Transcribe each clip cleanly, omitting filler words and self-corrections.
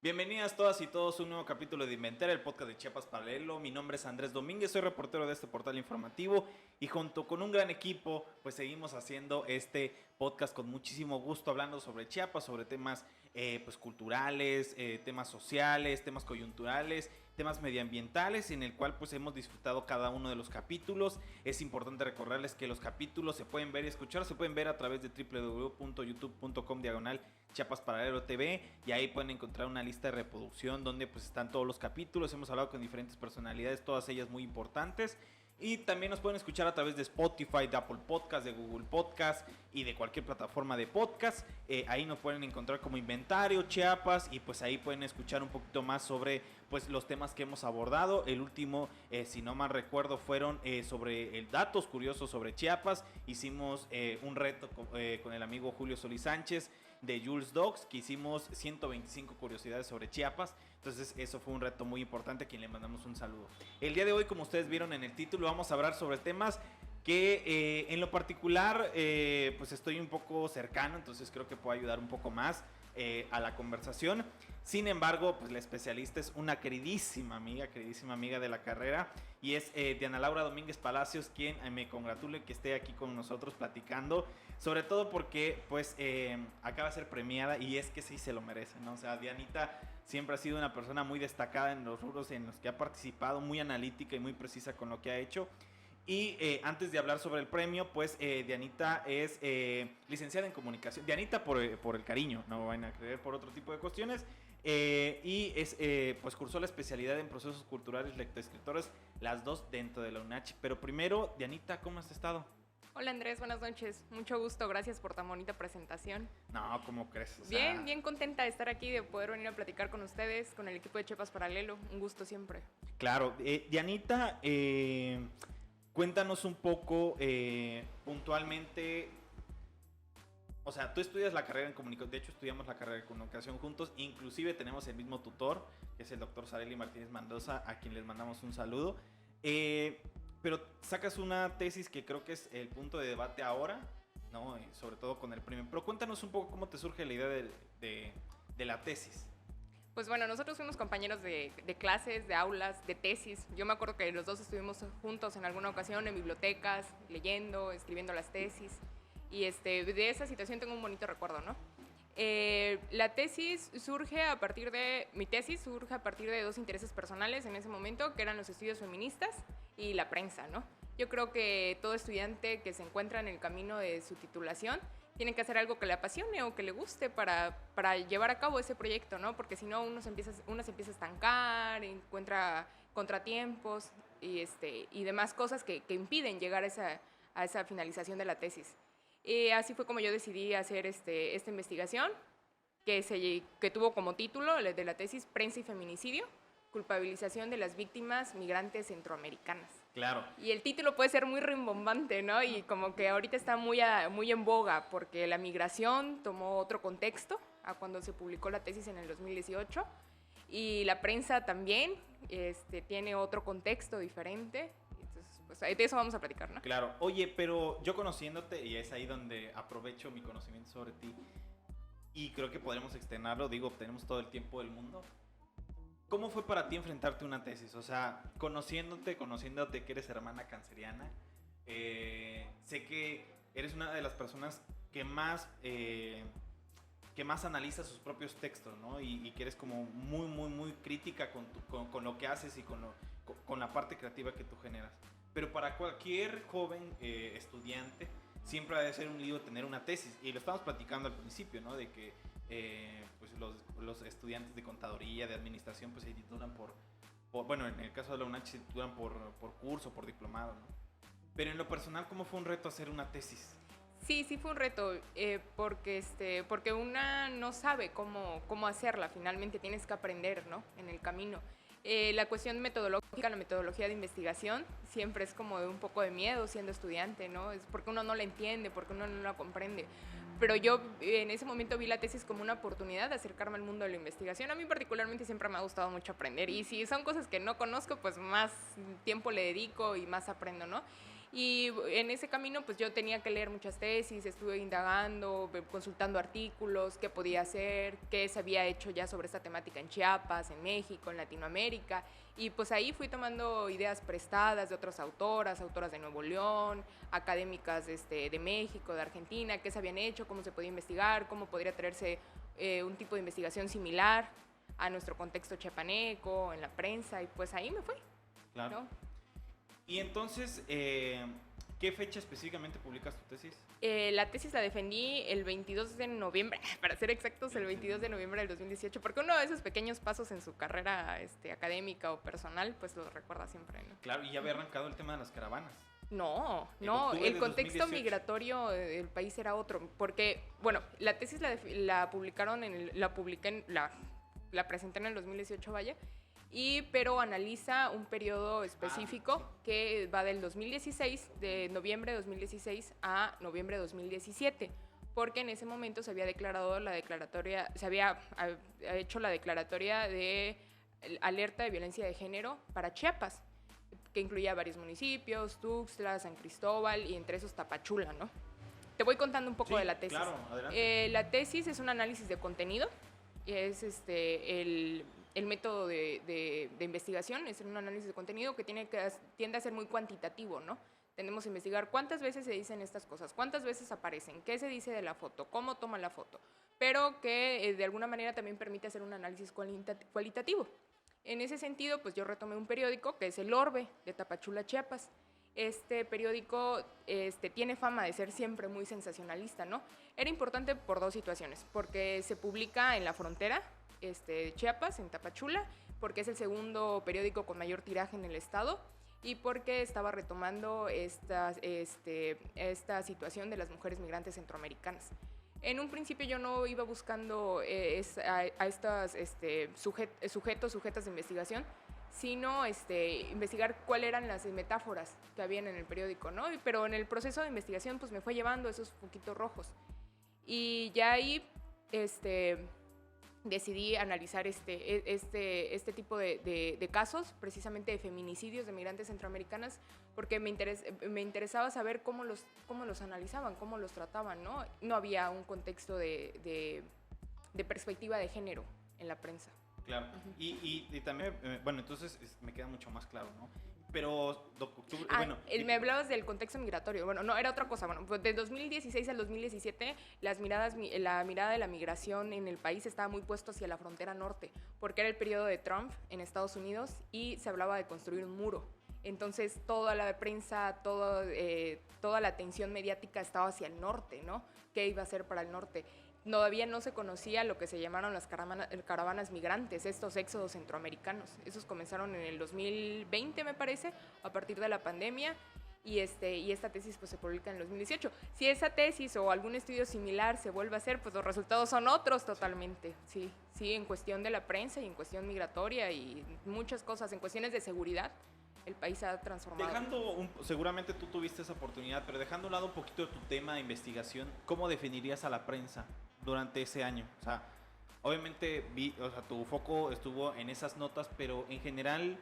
Bienvenidas todas y todos a un nuevo capítulo de Inventaria, el podcast de Chiapas Paralelo. Mi nombre es Andrés Domínguez, soy reportero de este portal informativo y junto con un gran equipo pues seguimos haciendo este podcast con muchísimo gusto, hablando sobre Chiapas, sobre temas pues culturales, temas sociales, temas coyunturales, temas medioambientales, en el cual pues hemos disfrutado cada uno de los capítulos. Es importante recordarles que los capítulos se pueden ver y escuchar, se pueden ver a través de www.youtube.com/Chiapas Paralelo TV, y ahí pueden encontrar una lista de reproducción donde pues están todos los capítulos. Hemos hablado con diferentes personalidades, todas ellas muy importantes. Y también nos pueden escuchar a través de Spotify, de Apple Podcast, de Google Podcast y de cualquier plataforma de podcast. Ahí nos pueden encontrar como Inventario Chiapas, y pues ahí pueden escuchar un poquito más sobre pues los temas que hemos abordado. El último, si no mal recuerdo, fueron sobre datos curiosos sobre Chiapas. Hicimos un reto con el amigo Julio Solís Sánchez de Jules Dogs, que hicimos 125 curiosidades sobre Chiapas. Entonces eso fue un reto muy importante, a quien le mandamos un saludo. El día de hoy, como ustedes vieron en el título, vamos a hablar sobre temas que en lo particular pues estoy un poco cercano, entonces creo que puedo ayudar un poco más a la conversación. Sin embargo, pues la especialista es una queridísima amiga de la carrera, y es Diana Laura Domínguez Palacios, quien me congratula que esté aquí con nosotros platicando, sobre todo porque pues acaba de ser premiada, y es que sí se lo merece, ¿no? O sea, Dianita siempre ha sido una persona muy destacada en los rubros en los que ha participado, muy analítica y muy precisa con lo que ha hecho. Y antes de hablar sobre el premio, pues Dianita es licenciada en comunicación. Dianita por el cariño, no van a creer por otro tipo de cuestiones. Y es, pues cursó la especialidad en procesos culturales, lectoescritores, las dos dentro de la UNACH. Pero primero, Dianita, ¿cómo has estado? Hola Andrés, buenas noches. Mucho gusto, gracias por tan bonita presentación. No, ¿cómo crees? O sea... Bien contenta de estar aquí, de poder venir a platicar con ustedes, con el equipo de Chiapas Paralelo. Un gusto siempre. Claro, Dianita, cuéntanos un poco puntualmente. O sea, tú estudias la carrera en comunicación, de hecho estudiamos la carrera de comunicación juntos, inclusive tenemos el mismo tutor, que es el doctor Sareli Martínez Mendoza, a quien les mandamos un saludo. Pero sacas una tesis que creo que es el punto de debate ahora, ¿no? Y sobre todo con el premio. Pero cuéntanos un poco cómo te surge la idea de la tesis. Pues bueno, nosotros fuimos compañeros de clases, de aulas, de tesis. Yo me acuerdo que los dos estuvimos juntos en alguna ocasión en bibliotecas, leyendo, escribiendo las tesis. Y de esa situación tengo un bonito recuerdo, ¿no? La tesis surge a partir de... Mi tesis surge a partir de dos intereses personales en ese momento, que eran los estudios feministas y la prensa, ¿no? Yo creo que todo estudiante que se encuentra en el camino de su titulación tiene que hacer algo que le apasione o que le guste para llevar a cabo ese proyecto, ¿no? Porque si no, uno se empieza a estancar, encuentra contratiempos y demás cosas que impiden llegar a esa finalización de la tesis. Así fue como yo decidí hacer esta investigación, que tuvo como título de la tesis Prensa y Feminicidio, culpabilización de las víctimas migrantes centroamericanas. Claro. Y el título puede ser muy rimbombante, ¿no? Y como que ahorita está muy en boga, porque la migración tomó otro contexto a cuando se publicó la tesis en el 2018, y la prensa también tiene otro contexto diferente. Entonces, pues de eso vamos a platicar, ¿no? Claro. Oye, pero yo conociéndote, y es ahí donde aprovecho mi conocimiento sobre ti, y creo que podremos externarlo, digo, tenemos todo el tiempo del mundo. ¿Cómo fue para ti enfrentarte a una tesis? O sea, conociéndote que eres hermana canceriana, sé que eres una de las personas que más analiza sus propios textos, ¿no? Y que eres como muy, muy, muy crítica con lo que haces y con la parte creativa que tú generas. Pero para cualquier joven estudiante, siempre ha de ser un lío tener una tesis. Y lo estamos platicando al principio, ¿no? De que pues los estudiantes de contaduría, de administración, pues se titulan bueno, en el caso de la UNACH se titulan por curso, por diplomado, ¿no? Pero en lo personal, ¿cómo fue un reto hacer una tesis? Sí fue un reto, porque una no sabe cómo hacerla, finalmente tienes que aprender, ¿no? En el camino. La cuestión metodológica, la metodología de investigación, siempre es como de un poco de miedo siendo estudiante, ¿no? Es porque uno no la entiende, porque uno no la comprende. Pero yo en ese momento vi la tesis como una oportunidad de acercarme al mundo de la investigación. A mí particularmente siempre me ha gustado mucho aprender y si son cosas que no conozco, pues más tiempo le dedico y más aprendo, ¿no? Y en ese camino pues yo tenía que leer muchas tesis, estuve indagando, consultando artículos, qué podía hacer, qué se había hecho ya sobre esta temática en Chiapas, en México, en Latinoamérica. Y pues ahí fui tomando ideas prestadas de otras autoras de Nuevo León, académicas de México, de Argentina, qué se habían hecho, cómo se podía investigar, cómo podría traerse un tipo de investigación similar a nuestro contexto chiapaneco, en la prensa, y pues ahí me fui. Claro. ¿No? Y entonces, ¿qué fecha específicamente publicas tu tesis? La tesis la defendí el 22 de noviembre, para ser exactos, el 22 de noviembre del 2018, porque uno de esos pequeños pasos en su carrera académica o personal, pues lo recuerda siempre, ¿no? Claro, y ya había arrancado el tema de las caravanas. No, En no, octubre el de contexto 2018. migratorio del país era otro, porque, bueno, la tesis la publicaron, la presenté en el 2018, vaya, pero analiza un periodo específico que va del 2016, de noviembre de 2016 a noviembre de 2017, porque en ese momento se había declarado se había hecho la declaratoria de alerta de violencia de género para Chiapas, que incluía varios municipios, Tuxtla, San Cristóbal y entre esos Tapachula, ¿no? Te voy contando un poco de la tesis. Claro, adelante. La tesis es un análisis de contenido, es el método de investigación, es un análisis de contenido que tiende a ser muy cuantitativo, ¿no? Tendemos a investigar cuántas veces se dicen estas cosas, cuántas veces aparecen, qué se dice de la foto, cómo toma la foto, pero que de alguna manera también permite hacer un análisis cualitativo. En ese sentido, pues yo retomé un periódico que es El Orbe, de Tapachula, Chiapas. Este periódico tiene fama de ser siempre muy sensacionalista, ¿no? Era importante por dos situaciones, porque se publica en la frontera de Chiapas, en Tapachula, porque es el segundo periódico con mayor tiraje en el estado y porque estaba retomando esta situación de las mujeres migrantes centroamericanas. En un principio yo no iba buscando a estas sujetas de investigación, sino investigar cuáles eran las metáforas que habían en el periódico, ¿no? Pero en el proceso de investigación pues me fue llevando esos foquitos rojos. Y ya ahí decidí analizar este tipo de casos, precisamente de feminicidios de migrantes centroamericanas, porque me interesaba saber cómo los analizaban, cómo los trataban, ¿no? No había un contexto de perspectiva de género en la prensa. Claro, y también, bueno, entonces me queda mucho más claro, ¿no? Pero, bueno... Me hablabas del contexto migratorio. Bueno, no, era otra cosa. Bueno, pues de 2016 al 2017, la mirada de la migración en el país estaba muy puesto hacia la frontera norte, porque era el periodo de Trump en Estados Unidos y se hablaba de construir un muro. Entonces, toda la prensa, toda la atención mediática estaba hacia el norte, ¿no? ¿Qué iba a hacer para el norte? Todavía no se conocía lo que se llamaron las caravanas migrantes, estos éxodos centroamericanos. Esos comenzaron en el 2020, me parece, a partir de la pandemia, y esta tesis pues, se publica en el 2018. Si esa tesis o algún estudio similar se vuelve a hacer, pues los resultados son otros totalmente, sí, en cuestión de la prensa y en cuestión migratoria y muchas cosas, en cuestiones de seguridad. El país se ha transformado. Seguramente tú tuviste esa oportunidad, pero dejando a un lado un poquito de tu tema de investigación, ¿cómo definirías a la prensa durante ese año? O sea, obviamente tu foco estuvo en esas notas, pero en general,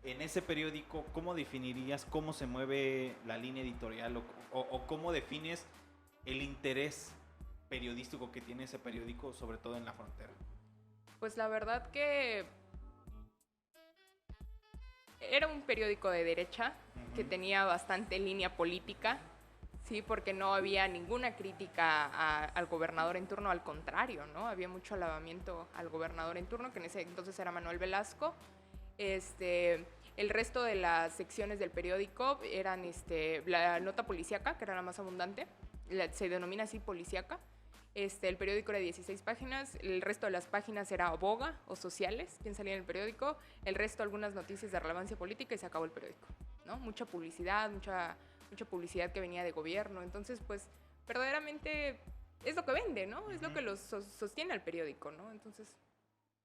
en ese periódico, ¿cómo definirías cómo se mueve la línea editorial o cómo defines el interés periodístico que tiene ese periódico, sobre todo en la frontera? Pues la verdad que era un periódico de derecha que tenía bastante línea política, sí, porque no había ninguna crítica al gobernador en turno, al contrario, ¿no? Había mucho alabamiento al gobernador en turno, que en ese entonces era Manuel Velasco. El resto de las secciones del periódico eran la nota policíaca, que era la más abundante, se denomina así policíaca. El periódico era de 16 páginas, el resto de las páginas era boga o sociales, quien salía en el periódico, el resto algunas noticias de relevancia política y se acabó el periódico, ¿no? Mucha publicidad, mucha publicidad que venía de gobierno, entonces pues verdaderamente es lo que vende, ¿no? Es lo que sostiene al periódico, ¿no? Entonces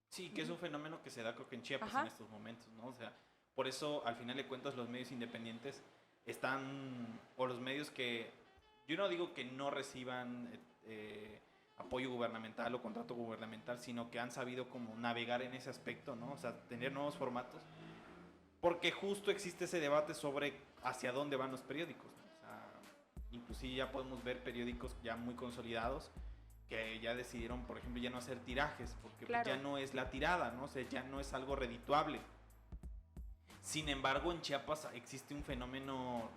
Sí, que es un fenómeno que se da creo que en Chiapas Ajá. en estos momentos, ¿no? O sea, por eso al final de cuentas los medios independientes están, o los medios que, yo no digo que no reciban apoyo gubernamental o contrato gubernamental, sino que han sabido como navegar en ese aspecto, ¿no? O sea, tener nuevos formatos, porque justo existe ese debate sobre hacia dónde van los periódicos, ¿no? O sea, inclusive ya podemos ver periódicos ya muy consolidados que ya decidieron, por ejemplo, ya no hacer tirajes, porque pues, ya Claro. no es la tirada, ¿no? O sea, ya no es algo redituable. Sin embargo, en Chiapas existe un fenómeno,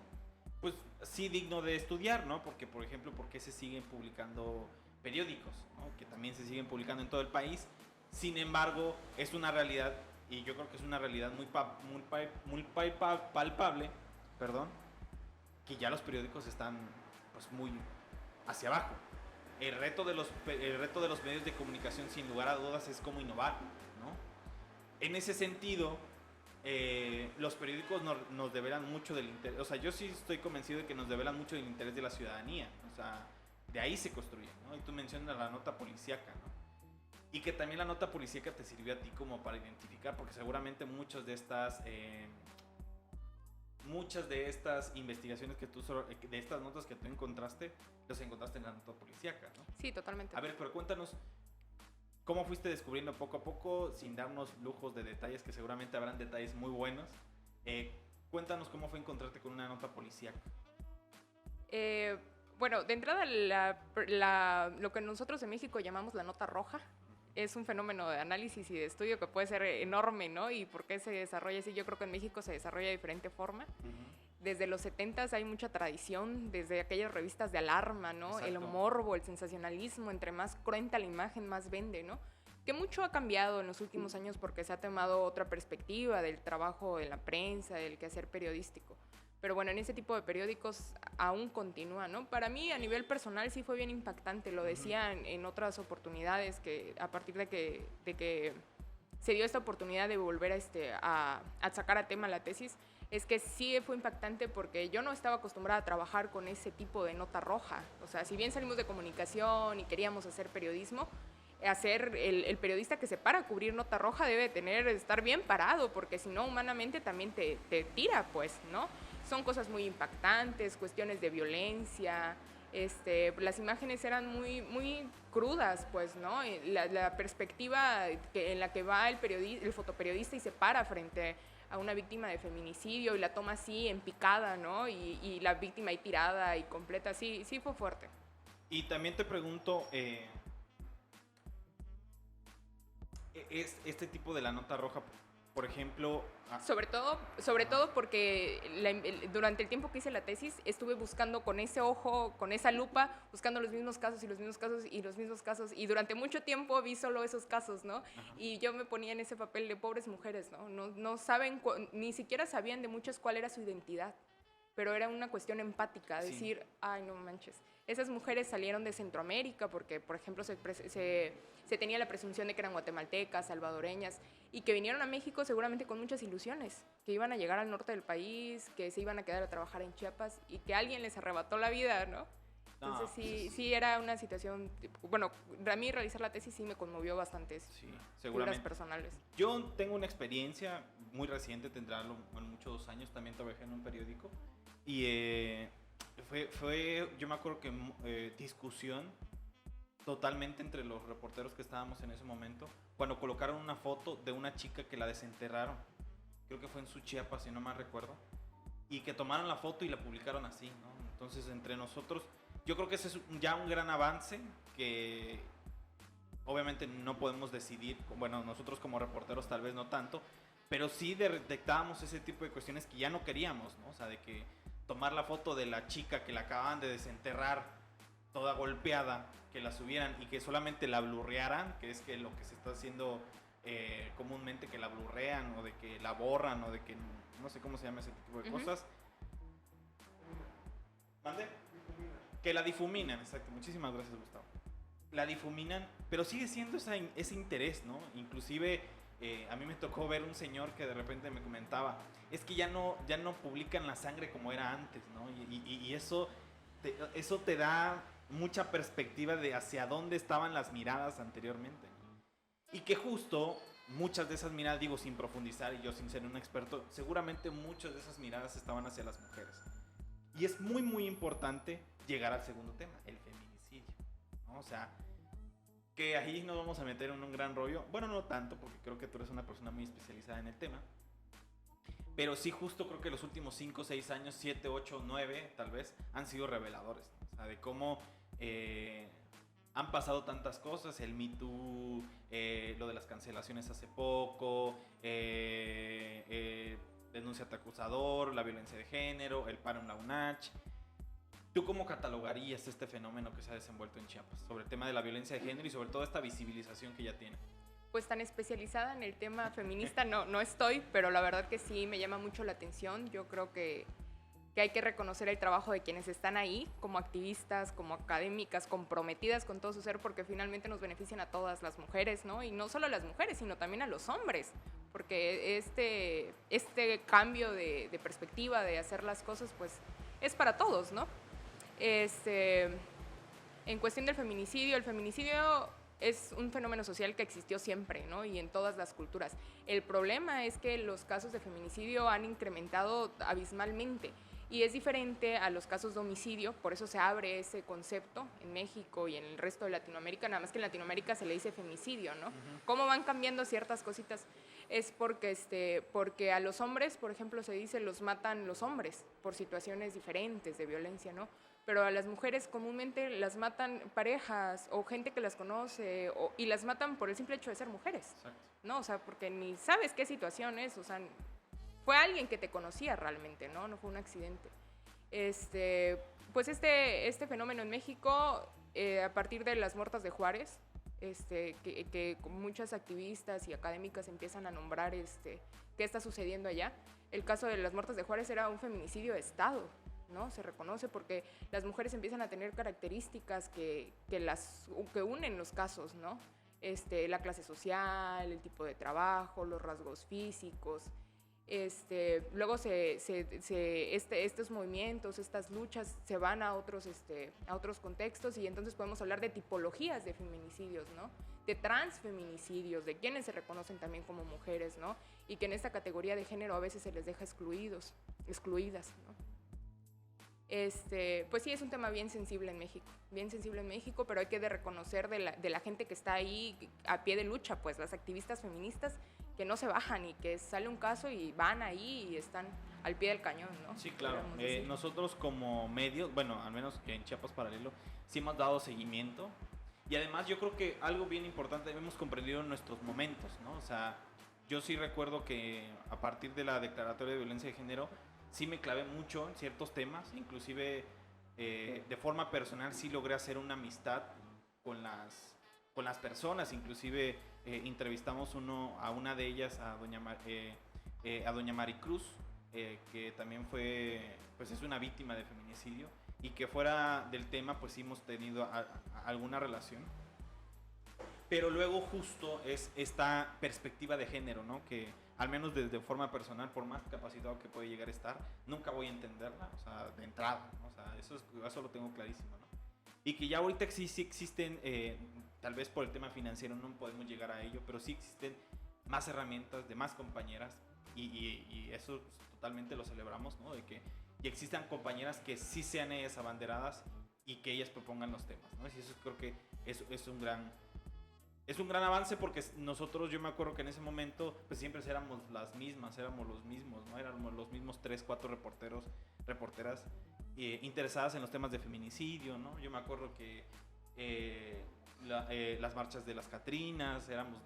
pues sí digno de estudiar, ¿no? Porque, por ejemplo, ¿por qué se siguen publicando periódicos, ¿no? Que también se siguen publicando en todo el país? Sin embargo, es una realidad, y yo creo que es una realidad palpable, perdón, que ya los periódicos están pues muy hacia abajo. El reto de los medios de comunicación, sin lugar a dudas, es cómo innovar, ¿no? En ese sentido, los periódicos nos develan mucho del interés. O sea, yo sí estoy convencido de que nos develan mucho del interés de la ciudadanía. O sea, de ahí se construye, ¿no? Y tú mencionas la nota policíaca, ¿no? Y que también la nota policíaca te sirvió a ti como para identificar, porque seguramente muchas de estas investigaciones de estas notas que tú encontraste, los encontraste en la nota policíaca, ¿no? Sí, totalmente. A ver, pero cuéntanos, ¿cómo fuiste descubriendo poco a poco, sin darnos lujos de detalles, que seguramente habrán detalles muy buenos? Cuéntanos cómo fue encontrarte con una nota policíaca. Eh, bueno, de entrada, lo que nosotros en México llamamos la nota roja es un fenómeno de análisis y de estudio que puede ser enorme, ¿no? Y por qué se desarrolla así, yo creo que en México se desarrolla de diferente forma. Desde los 70s hay mucha tradición, desde aquellas revistas de alarma, ¿no? Exacto. El morbo, el sensacionalismo, entre más cruenta la imagen, más vende, ¿no? Que mucho ha cambiado en los últimos años porque se ha tomado otra perspectiva del trabajo en la prensa, del quehacer periodístico. Pero bueno, en ese tipo de periódicos aún continúa, ¿no? Para mí, a nivel personal, sí fue bien impactante. Lo decía en otras oportunidades, que a partir de que se dio esta oportunidad de volver a sacar a tema la tesis, es que sí fue impactante porque yo no estaba acostumbrada a trabajar con ese tipo de nota roja. O sea, si bien salimos de comunicación y queríamos hacer periodismo, el periodista que se para a cubrir nota roja debe estar bien parado, porque si no, humanamente también te tira, pues, ¿no? Son cosas muy impactantes, cuestiones de violencia, las imágenes eran muy, muy crudas, pues, ¿no? La perspectiva en la que va el fotoperiodista y se para frente a una víctima de feminicidio y la toma así en picada, ¿no? Y la víctima ahí tirada y completa, sí, sí fue fuerte. Y también te pregunto, es este tipo de la nota roja, por ejemplo... Sobre todo porque durante el tiempo que hice la tesis estuve buscando con ese ojo, con esa lupa, buscando los mismos casos y los mismos casos y los mismos casos, y durante mucho tiempo vi solo esos casos, ¿no? Ajá. Y yo me ponía en ese papel de pobres mujeres, ¿no? No saben, ni siquiera sabían de muchas cuál era su identidad, pero era una cuestión empática, Sí. decir, ay, no manches. Esas mujeres salieron de Centroamérica porque, por ejemplo, se tenía la presunción de que eran guatemaltecas, salvadoreñas, y que vinieron a México seguramente con muchas ilusiones, que iban a llegar al norte del país, que se iban a quedar a trabajar en Chiapas y que alguien les arrebató la vida, ¿no? Entonces sí era una situación, bueno, a mí realizar la tesis sí me conmovió bastante, Sí, fibras seguramente. personales. Yo tengo una experiencia muy reciente, tendrá muchos 2 años, también trabajé en un periódico y yo me acuerdo que discusión totalmente entre los reporteros que estábamos en ese momento, cuando colocaron una foto de una chica que la desenterraron, creo que fue en Chiapas, si no mal recuerdo, y que tomaron la foto y la publicaron así, ¿no? Entonces, entre nosotros, yo creo que ese es ya un gran avance que obviamente no podemos decidir, bueno, nosotros como reporteros tal vez no tanto, pero sí detectábamos ese tipo de cuestiones que ya no queríamos, ¿no? O sea, de que tomar la foto de la chica que la acababan de desenterrar toda golpeada, que la subieran y que solamente la blurrearan, que es que lo que se está haciendo comúnmente, que la blurrean o de que la borran o de que no sé cómo se llama ese tipo de cosas. ¿Mande? Que la difuminan, exacto. Muchísimas gracias, Gustavo. La difuminan, pero sigue siendo ese interés, ¿no? Inclusive a mí me tocó ver un señor que de repente me comentaba, es que ya no publican la sangre como era antes, ¿no? Y eso te da mucha perspectiva de hacia dónde estaban las miradas anteriormente, ¿no? Y que justo muchas de esas miradas, digo sin profundizar y yo sin ser un experto, seguramente muchas de esas miradas estaban hacia las mujeres. Y es muy muy importante llegar al segundo tema, el feminicidio, ¿no? O sea, que ahí nos vamos a meter en un gran rollo. Bueno, no tanto, porque creo que tú eres una persona muy especializada en el tema. Pero sí, justo creo que los últimos 5, 6 años, 7, 8, 9 tal vez, han sido reveladores, ¿no? O sea, de cómo han pasado tantas cosas, el Me Too, lo de las cancelaciones hace poco, Denúnciate Acusador, la violencia de género, el paro en la UNACH. ¿Tú cómo catalogarías este fenómeno que se ha desenvuelto en Chiapas sobre el tema de la violencia de género y sobre todo esta visibilización que ya tiene? Pues tan especializada en el tema feminista no estoy, pero la verdad que sí me llama mucho la atención. Yo creo que hay que reconocer el trabajo de quienes están ahí, como activistas, como académicas, comprometidas con todo su ser, porque finalmente nos benefician a todas las mujeres, ¿no? Y no solo a las mujeres, sino también a los hombres, porque este cambio de perspectiva, de hacer las cosas, pues es para todos, ¿no? En cuestión del feminicidio, el feminicidio es un fenómeno social que existió siempre, ¿no? Y en todas las culturas. El problema es que los casos de feminicidio han incrementado abismalmente y es diferente a los casos de homicidio, por eso se abre ese concepto en México y en el resto de Latinoamérica, nada más que en Latinoamérica se le dice femicidio, ¿no? ¿Cómo van cambiando ciertas cositas? Es porque a los hombres, por ejemplo, se dice los matan los hombres por situaciones diferentes de violencia, ¿no? Pero a las mujeres comúnmente las matan parejas o gente que las conoce y las matan por el simple hecho de ser mujeres. Exacto. ¿No? O sea, porque ni sabes qué situación es, o sea, fue alguien que te conocía realmente, ¿no? No fue un accidente. Pues este fenómeno en México, a partir de las muertas de Juárez, que muchas activistas y académicas empiezan a nombrar qué está sucediendo allá. El caso de las muertas de Juárez era un feminicidio de Estado, ¿no? Se reconoce porque las mujeres empiezan a tener características que unen los casos, ¿no? La clase social, el tipo de trabajo, los rasgos físicos. Luego estos movimientos, estas luchas se van a otros contextos y entonces podemos hablar de tipologías de feminicidios, ¿no? De transfeminicidios, de quienes se reconocen también como mujeres, ¿no? Y que en esta categoría de género a veces se les deja excluidas, ¿no? Pues sí, es un tema bien sensible en México, pero hay que reconocer de la gente que está ahí a pie de lucha, pues las activistas feministas que no se bajan y que sale un caso y van ahí y están al pie del cañón, ¿no? Sí, claro. Nosotros como medios, bueno, al menos en Chiapas Paralelo, sí hemos dado seguimiento y además yo creo que algo bien importante hemos comprendido en nuestros momentos, ¿no? O sea, yo sí recuerdo que a partir de la declaratoria de violencia de género sí me clavé mucho en ciertos temas, inclusive de forma personal sí logré hacer una amistad con las personas, inclusive entrevistamos a una de ellas, a doña Maricruz, que también pues es una víctima de feminicidio y que fuera del tema pues sí hemos tenido alguna relación. Pero luego justo es esta perspectiva de género, ¿no? Que al menos desde forma personal, por más capacitado que puede llegar a estar, nunca voy a entenderla, o sea, de entrada, ¿no? O sea, eso lo tengo clarísimo, ¿no? Y que ya ahorita sí existen, tal vez por el tema financiero no podemos llegar a ello, pero sí existen más herramientas de más compañeras y eso totalmente lo celebramos, ¿no? De que ya existan compañeras que sí sean ellas abanderadas y que ellas propongan los temas, ¿no? Y eso creo que es un gran avance porque nosotros, yo me acuerdo que en ese momento pues siempre éramos los mismos, ¿no? Éramos los mismos 3, 4 reporteras interesadas en los temas de feminicidio, ¿no? Yo me acuerdo que las marchas de las Catrinas éramos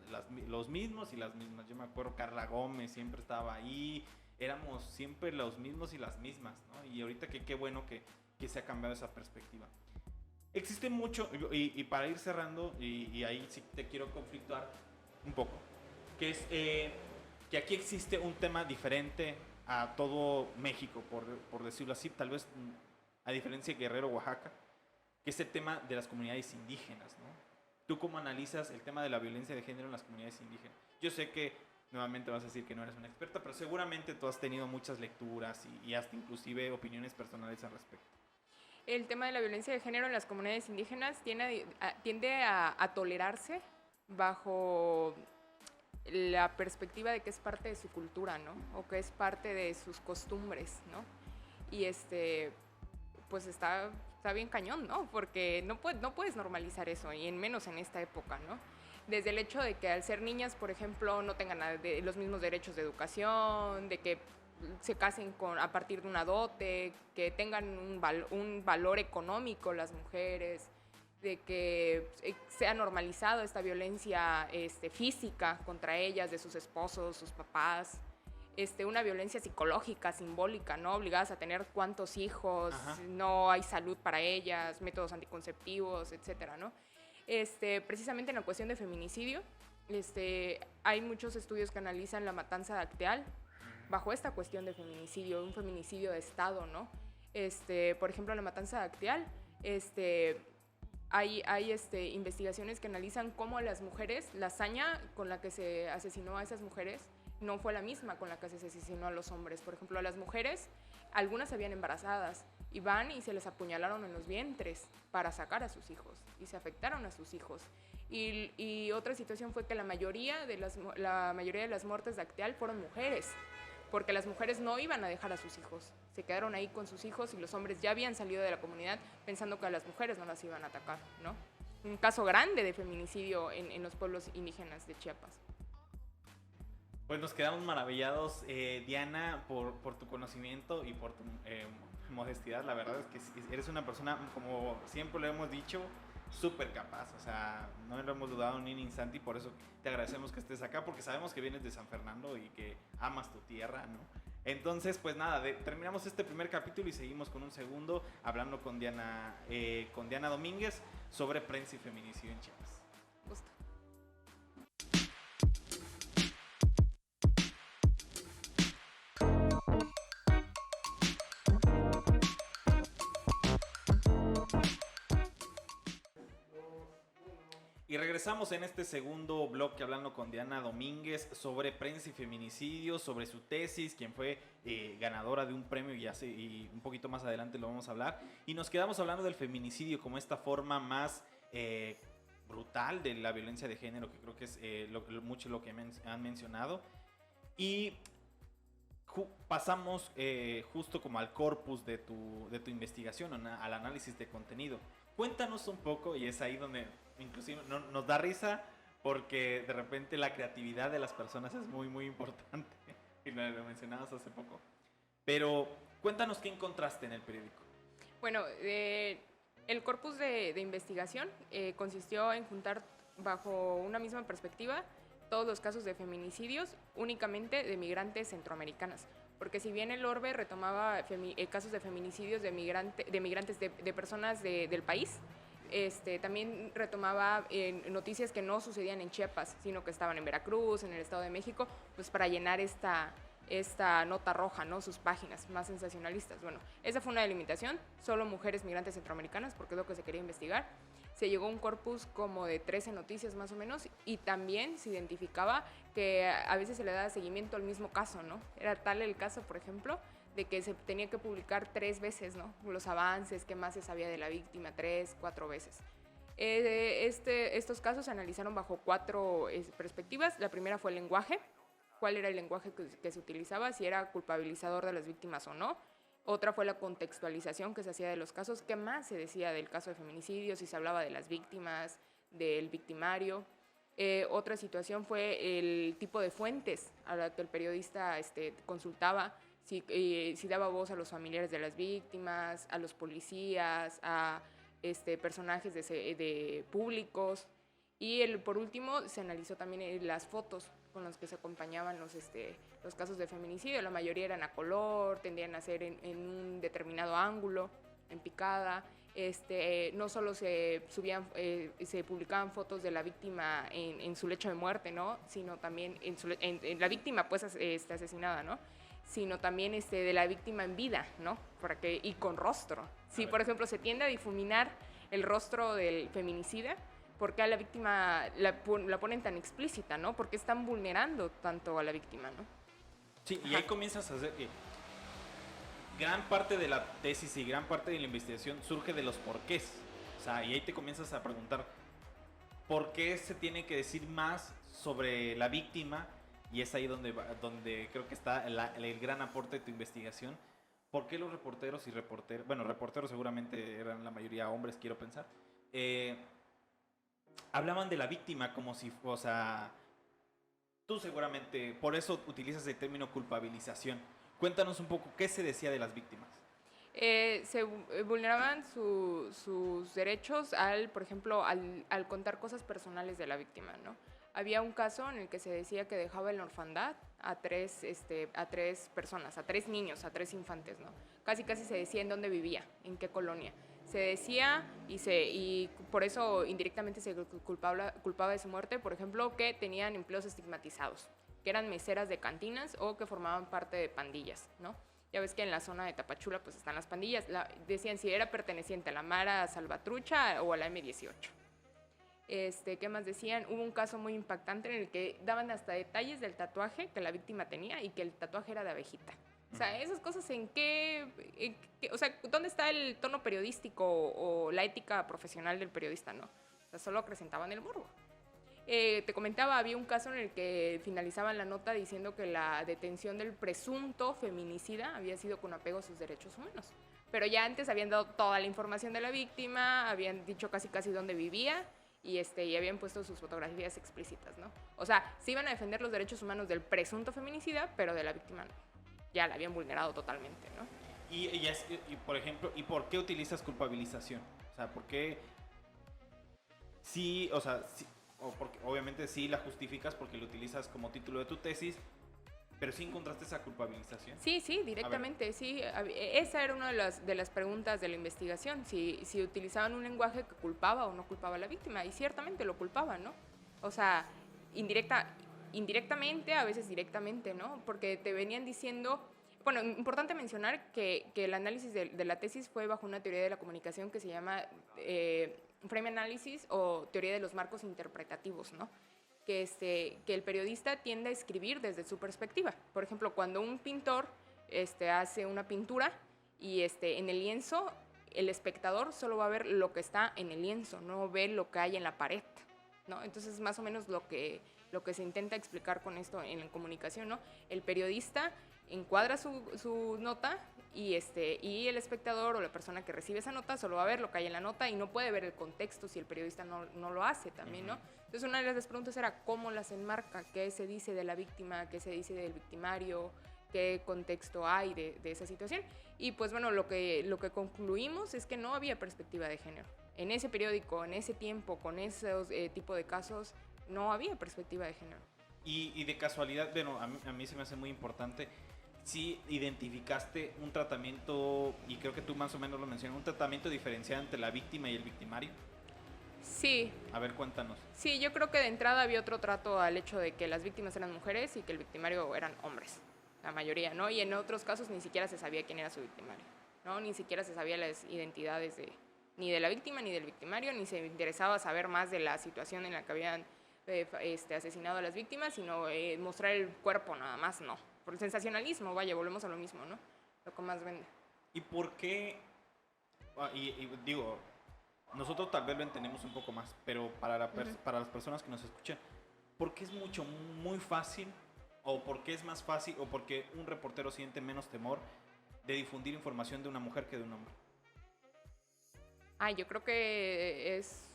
los mismos y las mismas. Yo me acuerdo Carla Gómez siempre estaba ahí, éramos siempre los mismos y las mismas, ¿no? Y ahorita qué bueno que se ha cambiado esa perspectiva. Existe mucho, y para ir cerrando, y ahí sí te quiero conflictuar un poco, que es que aquí existe un tema diferente a todo México, por decirlo así, tal vez a diferencia de Guerrero, Oaxaca, que es el tema de las comunidades indígenas, ¿no? ¿Tú cómo analizas el tema de la violencia de género en las comunidades indígenas? Yo sé que nuevamente vas a decir que no eres una experta, pero seguramente tú has tenido muchas lecturas y hasta inclusive opiniones personales al respecto. El tema de la violencia de género en las comunidades indígenas tiende a tolerarse bajo la perspectiva de que es parte de su cultura, ¿no? O que es parte de sus costumbres, ¿no? Y pues está bien cañón, ¿no? Porque no puedes normalizar eso, y en menos en esta época, ¿no? Desde el hecho de que al ser niñas, por ejemplo, no tengan los mismos derechos de educación, de que se casen a partir de una dote, que tengan un valor económico las mujeres, de que sea normalizado esta violencia física contra ellas, de sus esposos, sus papás, una violencia psicológica, simbólica, ¿no? Obligadas a tener cuántos hijos, Ajá. no hay salud para ellas, métodos anticonceptivos, etcétera, ¿no? Precisamente en la cuestión de feminicidio, hay muchos estudios que analizan la matanza de Acteal bajo esta cuestión de feminicidio, un feminicidio de Estado, ¿no? Por ejemplo, la matanza de Acteal, hay investigaciones que analizan cómo las mujeres, la hazaña con la que se asesinó a esas mujeres no fue la misma con la que se asesinó a los hombres. Por ejemplo, a las mujeres, algunas se habían embarazadas y van y se les apuñalaron en los vientres para sacar a sus hijos y se afectaron a sus hijos. Y otra situación fue que la mayoría de las muertes de Acteal fueron mujeres, porque las mujeres no iban a dejar a sus hijos, se quedaron ahí con sus hijos y los hombres ya habían salido de la comunidad pensando que a las mujeres no las iban a atacar, ¿no? Un caso grande de feminicidio en los pueblos indígenas de Chiapas. Pues nos quedamos maravillados, Diana, por tu conocimiento y por tu modestidad. La verdad es que eres una persona, como siempre lo hemos dicho, súper capaz. O sea, no lo hemos dudado ni un instante y por eso te agradecemos que estés acá, porque sabemos que vienes de San Fernando y que amas tu tierra, ¿no? Entonces, pues nada, terminamos este primer capítulo y seguimos con un segundo, hablando con Diana Domínguez sobre prensa y feminicidio en Chiapas. Gusto. Y regresamos en este segundo bloque hablando con Diana Domínguez sobre prensa y feminicidio, sobre su tesis, quien fue ganadora de un premio y un poquito más adelante lo vamos a hablar. Y nos quedamos hablando del feminicidio como esta forma más brutal de la violencia de género, que creo que es mucho lo que han mencionado. Y pasamos justo como al corpus de tu investigación, al análisis de contenido. Cuéntanos un poco, y es ahí donde inclusive nos da risa, porque de repente la creatividad de las personas es muy, muy importante, y lo mencionabas hace poco. Pero cuéntanos qué encontraste en el periódico. Bueno, el corpus de investigación consistió en juntar bajo una misma perspectiva todos los casos de feminicidios únicamente de migrantes centroamericanas. Porque si bien el Orbe retomaba casos de feminicidios de migrantes de personas del país, también retomaba noticias que no sucedían en Chiapas, sino que estaban en Veracruz, en el Estado de México, pues para llenar esta nota roja, ¿no? Sus páginas más sensacionalistas. Bueno, esa fue una delimitación, solo mujeres migrantes centroamericanas, porque es lo que se quería investigar. Se llegó a un corpus como de 13 noticias más o menos, y también se identificaba que a veces se le daba seguimiento al mismo caso, ¿no? Era tal el caso, por ejemplo, de que se tenía que publicar 3 veces, ¿no? Los avances, qué más se sabía de la víctima, 3, 4 veces. Estos casos se analizaron bajo 4 perspectivas. La primera fue el lenguaje, cuál era el lenguaje que se utilizaba, si era culpabilizador de las víctimas o no. Otra fue la contextualización que se hacía de los casos, qué más se decía del caso de feminicidio, si se hablaba de las víctimas, del victimario. Otra situación fue el tipo de fuentes a la que el periodista consultaba, si daba voz a los familiares de las víctimas, a los policías, a personajes de públicos. Y por último se analizó también las fotos con las que se acompañaban los casos de feminicidio. La mayoría eran a color, tendían a ser en un determinado ángulo, en picada. No solo se publicaban fotos de la víctima en su lecho de muerte, ¿no? Sino también en la víctima pues asesinada, ¿no? Sino también de la víctima en vida, ¿no? Y con rostro. Si, por ejemplo, se tiende a difuminar el rostro del feminicida, ¿por qué a la víctima la ponen tan explícita, ¿no? ¿Por qué están vulnerando tanto a la víctima, ¿no? Sí, y ahí comienzas a hacer que gran parte de la tesis y gran parte de la investigación surge de los porqués. O sea, y ahí te comienzas a preguntar ¿por qué se tiene que decir más sobre la víctima? Y es ahí donde creo que está el gran aporte de tu investigación. ¿Por qué los reporteros y reporteras, bueno, reporteros seguramente eran la mayoría hombres, quiero pensar, hablaban de la víctima como si, o sea, tú seguramente, por eso utilizas el término culpabilización. Cuéntanos un poco, ¿qué se decía de las víctimas? Vulneraban sus derechos por ejemplo, al contar cosas personales de la víctima, ¿no? Había un caso en el que se decía que dejaba en la orfandad a tres personas, a tres niños, a tres infantes, ¿no? Casi se decía en dónde vivía, en qué colonia. Se decía y por eso indirectamente se culpaba de su muerte, por ejemplo, que tenían empleos estigmatizados, que eran meseras de cantinas o que formaban parte de pandillas, ¿no? Ya ves que en la zona de Tapachula pues están las pandillas. Decían si era perteneciente a la Mara Salvatrucha o a la M18. ¿Qué más decían? Hubo un caso muy impactante en el que daban hasta detalles del tatuaje que la víctima tenía y que el tatuaje era de abejita. O sea, esas cosas o sea, ¿dónde está el tono periodístico o la ética profesional del periodista, no? O sea, solo acrecentaban el morbo. Te comentaba, había un caso en el que finalizaban la nota diciendo que la detención del presunto feminicida había sido con apego a sus derechos humanos. Pero ya antes habían dado toda la información de la víctima, habían dicho casi dónde vivía y habían puesto sus fotografías explícitas, ¿no? O sea, sí iban a defender los derechos humanos del presunto feminicida, pero de la víctima no. Ya la habían vulnerado totalmente, ¿no? Y por ejemplo, ¿y por qué utilizas culpabilización? O sea, ¿por qué? Sí, o sea, sí, porque obviamente sí la justificas porque lo utilizas como título de tu tesis, pero sí encontraste esa culpabilización. Sí, directamente, sí. Esa era una de las preguntas de la investigación, si utilizaban un lenguaje que culpaba o no culpaba a la víctima, y ciertamente lo culpaban, ¿no? O sea, indirectamente, a veces directamente, ¿no? Porque te venían diciendo... Bueno, importante mencionar que el análisis de la tesis fue bajo una teoría de la comunicación que se llama frame analysis o teoría de los marcos interpretativos, ¿no? Que el periodista tiende a escribir desde su perspectiva. Por ejemplo, cuando un pintor hace una pintura y en el lienzo, el espectador solo va a ver lo que está en el lienzo, no ve lo que hay en la pared, ¿no? Entonces, más o menos lo que se intenta explicar con esto en la comunicación, ¿no? El periodista encuadra su nota y el espectador o la persona que recibe esa nota solo va a ver lo que hay en la nota y no puede ver el contexto si el periodista no lo hace también, ¿no? Entonces una de las preguntas era cómo las enmarca, qué se dice de la víctima, qué se dice del victimario, qué contexto hay de esa situación. Y pues bueno, lo que concluimos es que no había perspectiva de género. En ese periódico, en ese tiempo, con esos tipo de casos, no había perspectiva de género. Y de casualidad, bueno, a mí se me hace muy importante, si identificaste un tratamiento, y creo que tú más o menos lo mencionas, un tratamiento diferenciado entre la víctima y el victimario. Sí. A ver, cuéntanos. Sí, yo creo que de entrada había otro trato al hecho de que las víctimas eran mujeres y que el victimario eran hombres, la mayoría, ¿no? Y en otros casos ni siquiera se sabía quién era su victimario, ¿no? Ni siquiera se sabía las identidades ni de la víctima ni del victimario, ni se interesaba saber más de la situación en la que habían asesinado a las víctimas, sino mostrar el cuerpo nada más, no. Por el sensacionalismo, vaya, volvemos a lo mismo, ¿no? Lo que más vende. ¿Y por qué? Y digo, nosotros tal vez lo entendemos un poco más, pero para las personas que nos escuchan, ¿por qué es muy fácil, o por qué es más fácil, o por qué un reportero siente menos temor de difundir información de una mujer que de un hombre? Yo creo que es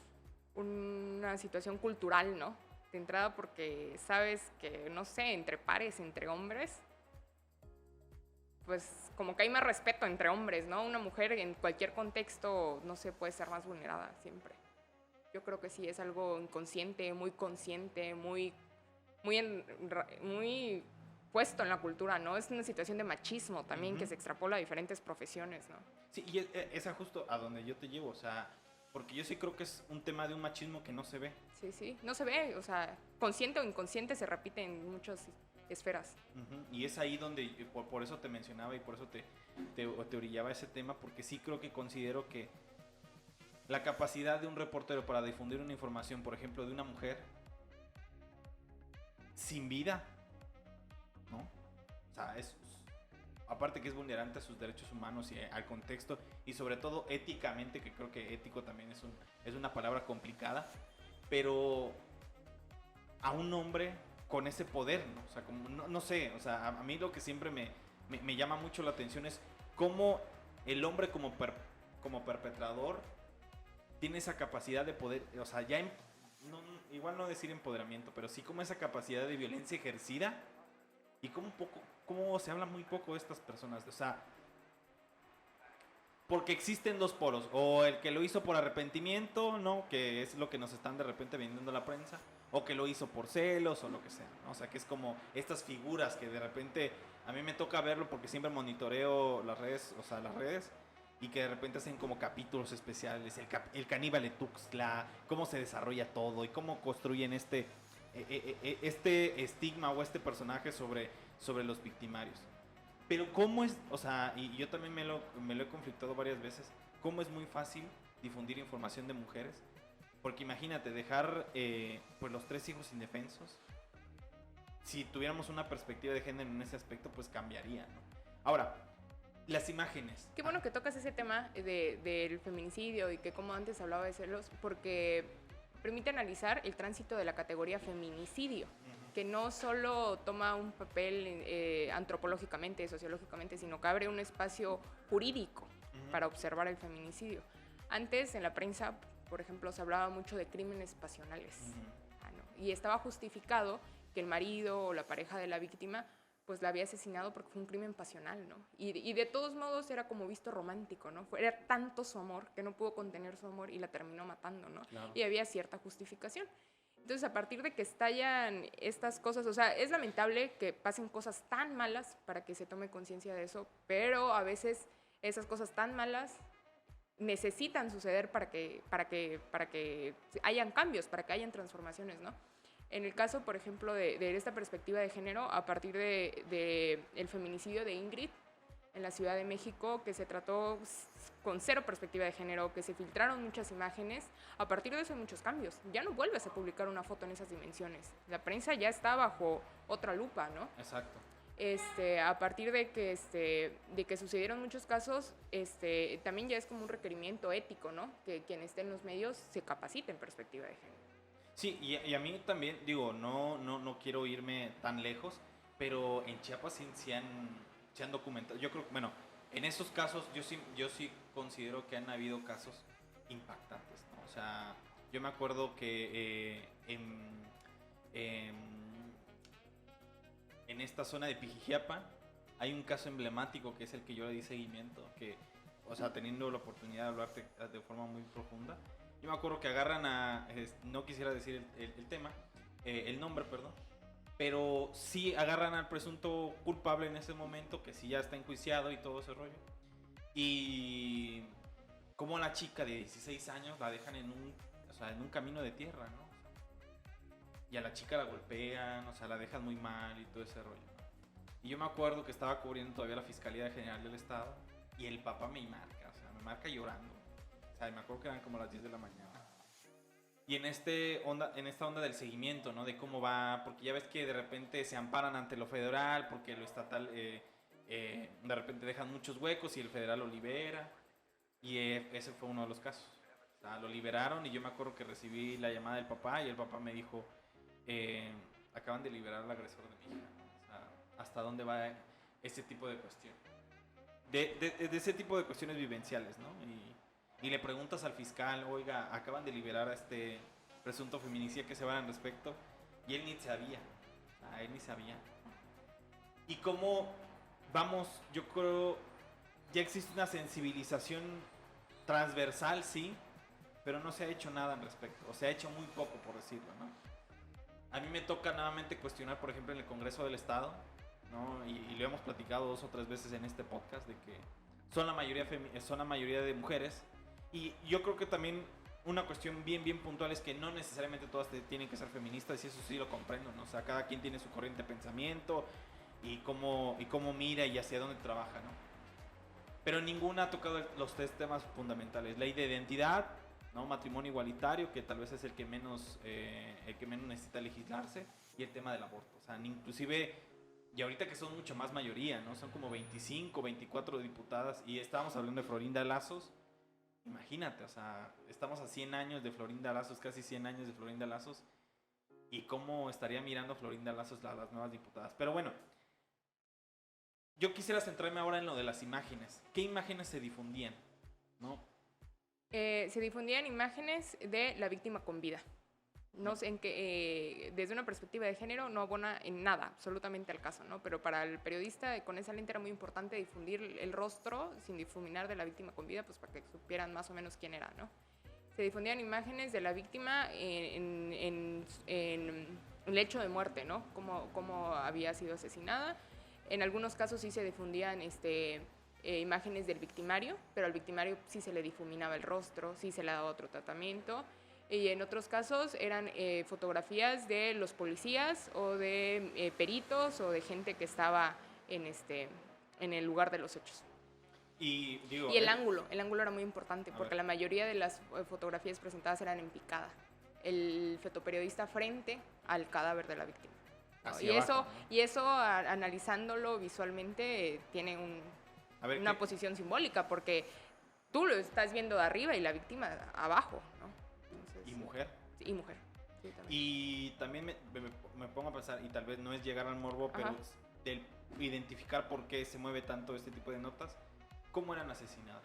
una situación cultural, ¿no? De entrada porque sabes que, no sé, entre pares, entre hombres, pues como que hay más respeto entre hombres, ¿no? Una mujer en cualquier contexto, no sé, puede ser más vulnerada siempre. Yo creo que sí es algo inconsciente, muy consciente, muy puesto en la cultura, ¿no? Es una situación de machismo también que se extrapola a diferentes profesiones, ¿no? Sí, y es justo a donde yo te llevo, o sea, porque yo sí creo que es un tema de un machismo que no se ve. Sí, no se ve, o sea, consciente o inconsciente se repite en muchas esferas. Y es ahí donde, por eso te mencionaba y por eso te orillaba ese tema, porque sí creo que considero que la capacidad de un reportero para difundir una información, por ejemplo, de una mujer sin vida, ¿no? O sea, aparte que es vulnerante a sus derechos humanos y al contexto, y sobre todo éticamente, que creo que ético también es una palabra complicada, pero a un hombre con ese poder, ¿no? O sea, como, no sé, o sea, a mí lo que siempre me llama mucho la atención es cómo el hombre como perpetrador tiene esa capacidad de poder, o sea, ya igual no decir empoderamiento, pero sí como esa capacidad de violencia ejercida y cómo se habla muy poco de estas personas, o sea, porque existen dos polos, o el que lo hizo por arrepentimiento, ¿no? Que es lo que nos están de repente vendiendo la prensa, o que lo hizo por celos o lo que sea, ¿no? O sea, que es como estas figuras que de repente a mí me toca verlo porque siempre monitoreo las redes, o sea, las redes, y que de repente hacen como capítulos especiales, el caníbal de Tuxtla, cómo se desarrolla todo y cómo construyen este estigma o este personaje sobre los victimarios. Pero cómo es, o sea, y yo también me lo he conflictado varias veces, cómo es muy fácil difundir información de mujeres. Porque imagínate, dejar pues los 3 hijos indefensos. Si tuviéramos una perspectiva de género en ese aspecto, pues cambiaría, ¿no? Ahora, las imágenes. Qué bueno que tocas ese tema del feminicidio y que como antes hablaba de celos, porque permite analizar el tránsito de la categoría feminicidio, que no solo toma un papel antropológicamente, sociológicamente, sino que abre un espacio jurídico para observar el feminicidio. Antes, en la prensa, por ejemplo, se hablaba mucho de crímenes pasionales. ¿No? Y estaba justificado que el marido o la pareja de la víctima pues la había asesinado porque fue un crimen pasional, ¿no? Y de todos modos era como visto romántico, ¿no? Era tanto su amor que no pudo contener su amor y la terminó matando, ¿no? Claro. Y había cierta justificación. Entonces, a partir de que estallan estas cosas, o sea, es lamentable que pasen cosas tan malas para que se tome conciencia de eso, pero a veces esas cosas tan malas necesitan suceder para que hayan cambios, para que hayan transformaciones, ¿no? En el caso, por ejemplo, de esta perspectiva de género, a partir el feminicidio de Ingrid en la Ciudad de México, que se trató con cero perspectiva de género, que se filtraron muchas imágenes, a partir de eso hay muchos cambios. Ya no vuelves a publicar una foto en esas dimensiones. La prensa ya está bajo otra lupa, ¿no? Exacto. A partir de que sucedieron muchos casos, también ya es como un requerimiento ético, ¿no? Que quien esté en los medios se capacite en perspectiva de género. Sí, y a mí también, digo, no quiero irme tan lejos, pero en Chiapas sí se han documentado. Yo creo que, bueno, en esos casos yo sí considero que han habido casos impactantes, ¿no? O sea, yo me acuerdo que en esta zona de Pijijiapa hay un caso emblemático que es el que yo le di seguimiento, que, o sea, teniendo la oportunidad de hablarte de forma muy profunda. Yo me acuerdo que agarran no quisiera decir el nombre, perdón, pero sí agarran al presunto culpable en ese momento, que sí ya está enjuiciado y todo ese rollo. Y como la chica de 16 años la dejan en un camino de tierra, ¿no? Y a la chica la golpean, o sea, la dejan muy mal y todo ese rollo. Y yo me acuerdo que estaba cubriendo todavía la Fiscalía General del Estado y el papá me marca llorando. O sea, me acuerdo que eran como las 10 de la mañana. Y en esta onda del seguimiento, ¿no? De cómo va, porque ya ves que de repente se amparan ante lo federal, porque lo estatal de repente dejan muchos huecos y el federal lo libera. Y ese fue uno de los casos. O sea, lo liberaron y yo me acuerdo que recibí la llamada del papá y el papá me dijo, acaban de liberar al agresor de mi hija. O sea, ¿hasta dónde va ese tipo de cuestión? De ese tipo de cuestiones vivenciales, ¿no? Y le preguntas al fiscal, oiga, acaban de liberar a este presunto feminicida, ¿qué se van al respecto? Y él ni sabía. Él ni sabía. Y cómo vamos, yo creo, ya existe una sensibilización transversal, sí, pero no se ha hecho nada al respecto. O se ha hecho muy poco, por decirlo, ¿no? A mí me toca nuevamente cuestionar, por ejemplo, en el Congreso del Estado, ¿no? Y lo hemos platicado 2 o 3 veces en este podcast, de que son la mayoría de mujeres. Y yo creo que también una cuestión bien puntual es que no necesariamente todas tienen que ser feministas, y eso sí lo comprendo, ¿no? O sea, cada quien tiene su corriente de pensamiento y cómo mira y hacia dónde trabaja, ¿no? Pero ninguna ha tocado los 3 temas fundamentales: ley de identidad, ¿no? Matrimonio igualitario, que tal vez es el que menos necesita legislarse, y el tema del aborto. O sea, inclusive, y ahorita que son mucho más mayoría, ¿no? Son como 25, 24 diputadas, y estábamos hablando de Florinda Lazos, Imagínate, o sea, estamos a 100 años de Florinda Lazos, casi 100 años de Florinda Lazos, y cómo estaría mirando Florinda Lazos las nuevas diputadas. Pero bueno, yo quisiera centrarme ahora en lo de las imágenes. ¿Qué imágenes se difundían? ¿No? Se difundían imágenes de la víctima con vida. No sé en qué, desde una perspectiva de género no abona en nada, absolutamente al caso, ¿no? Pero para el periodista con esa lente era muy importante difundir el rostro sin difuminar de la víctima con vida, pues para que supieran más o menos quién era, ¿no? Se difundían imágenes de la víctima en el hecho de muerte, ¿no? Cómo había sido asesinada. En algunos casos sí se difundían imágenes del victimario, pero al victimario sí se le difuminaba el rostro, sí se le daba otro tratamiento. Y en otros casos eran fotografías de los policías o de peritos o de gente que estaba en el lugar de los hechos. Y el ángulo era muy importante porque la mayoría de las fotografías presentadas eran en picada. El fotoperiodista frente al cadáver de la víctima. Y eso analizándolo visualmente, tiene una posición simbólica, porque tú lo estás viendo de arriba y la víctima abajo, ¿no? Entonces, ¿y mujer? Y mujer. Sí, también. Y también me pongo a pensar, y tal vez no es llegar al morbo, pero el identificar por qué se mueve tanto este tipo de notas, ¿cómo eran asesinadas?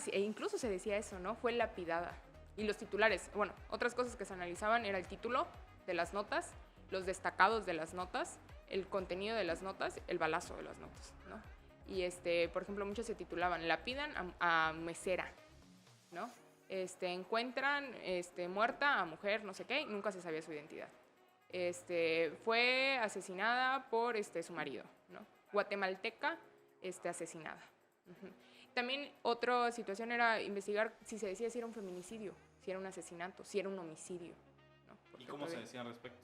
Sí, e incluso se decía eso, ¿no? Fue lapidada. Y los titulares, bueno, otras cosas que se analizaban era el título de las notas, los destacados de las notas, el contenido de las notas, el balazo de las notas, ¿no? Y por ejemplo, muchos se titulaban "Lapidan a mesera", ¿no? Encuentran muerta a mujer, no sé qué, y nunca se sabía su identidad. Fue asesinada por su marido, ¿no? Guatemalteca asesinada. Uh-huh. También otra situación era investigar si se decía si era un feminicidio, si era un asesinato, si era un homicidio, ¿no? ¿Y cómo se decía al respecto?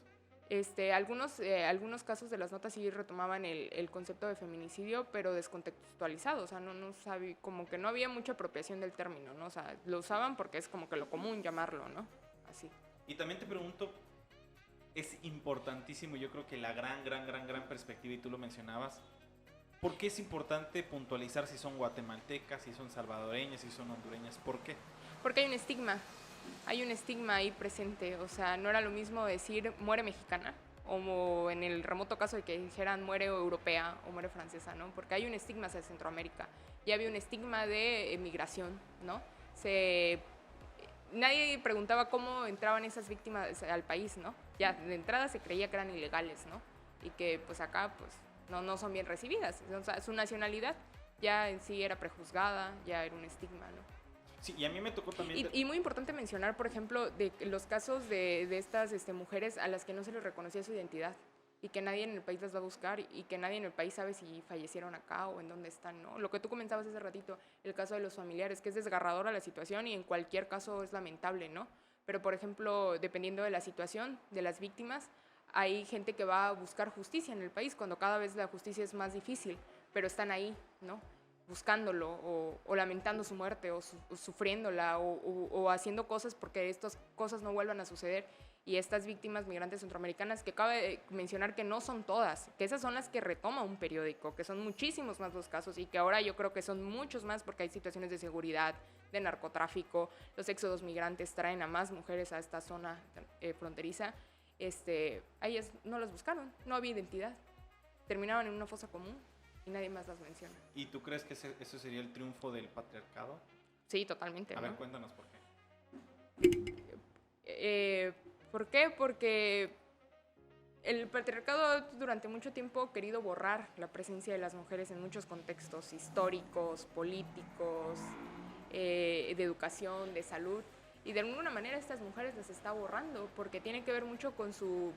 Algunos casos de las notas sí retomaban el concepto de feminicidio, pero descontextualizado, o sea, no sabía, como que no había mucha apropiación del término, ¿no? O sea, lo usaban porque es como que lo común llamarlo, ¿no? Así. Y también te pregunto, es importantísimo, yo creo que la gran perspectiva, y tú lo mencionabas, ¿por qué es importante puntualizar si son guatemaltecas, si son salvadoreñas, si son hondureñas? ¿Por qué? Porque hay un estigma. Hay un estigma ahí presente, o sea, no era lo mismo decir muere mexicana o en el remoto caso de que dijeran muere europea o muere francesa, ¿no? Porque hay un estigma hacia Centroamérica, ya había un estigma de migración, ¿no? Nadie preguntaba cómo entraban esas víctimas al país, ¿no? Ya de entrada se creía que eran ilegales, ¿no? Y que pues acá pues no son bien recibidas, o sea, su nacionalidad ya en sí era prejuzgada, ya era un estigma, ¿no? Sí, y a mí me tocó también... Y muy importante mencionar, por ejemplo, de los casos de estas mujeres a las que no se les reconocía su identidad y que nadie en el país las va a buscar y que nadie en el país sabe si fallecieron acá o en dónde están, ¿no? Lo que tú comentabas hace ratito, el caso de los familiares, que es desgarradora la situación y en cualquier caso es lamentable, ¿no? Pero, por ejemplo, dependiendo de la situación de las víctimas, hay gente que va a buscar justicia en el país cuando cada vez la justicia es más difícil, pero están ahí, ¿no? Buscándolo o lamentando su muerte o sufriéndola o haciendo cosas porque estas cosas no vuelvan a suceder. Y estas víctimas migrantes centroamericanas, que cabe mencionar que no son todas, que esas son las que retoma un periódico, que son muchísimos más los casos y que ahora yo creo que son muchos más porque hay situaciones de seguridad, de narcotráfico, los éxodos migrantes traen a más mujeres a esta zona fronteriza. A ellas no las buscaron, no había identidad, terminaban en una fosa común y nadie más las menciona. ¿Y tú crees que eso sería el triunfo del patriarcado? Sí, totalmente. A ¿no? ver, cuéntanos por qué. ¿Por qué? Porque el patriarcado durante mucho tiempo ha querido borrar la presencia de las mujeres en muchos contextos históricos, políticos, de educación, de salud. Y de alguna manera estas mujeres las está borrando porque tiene que ver mucho con su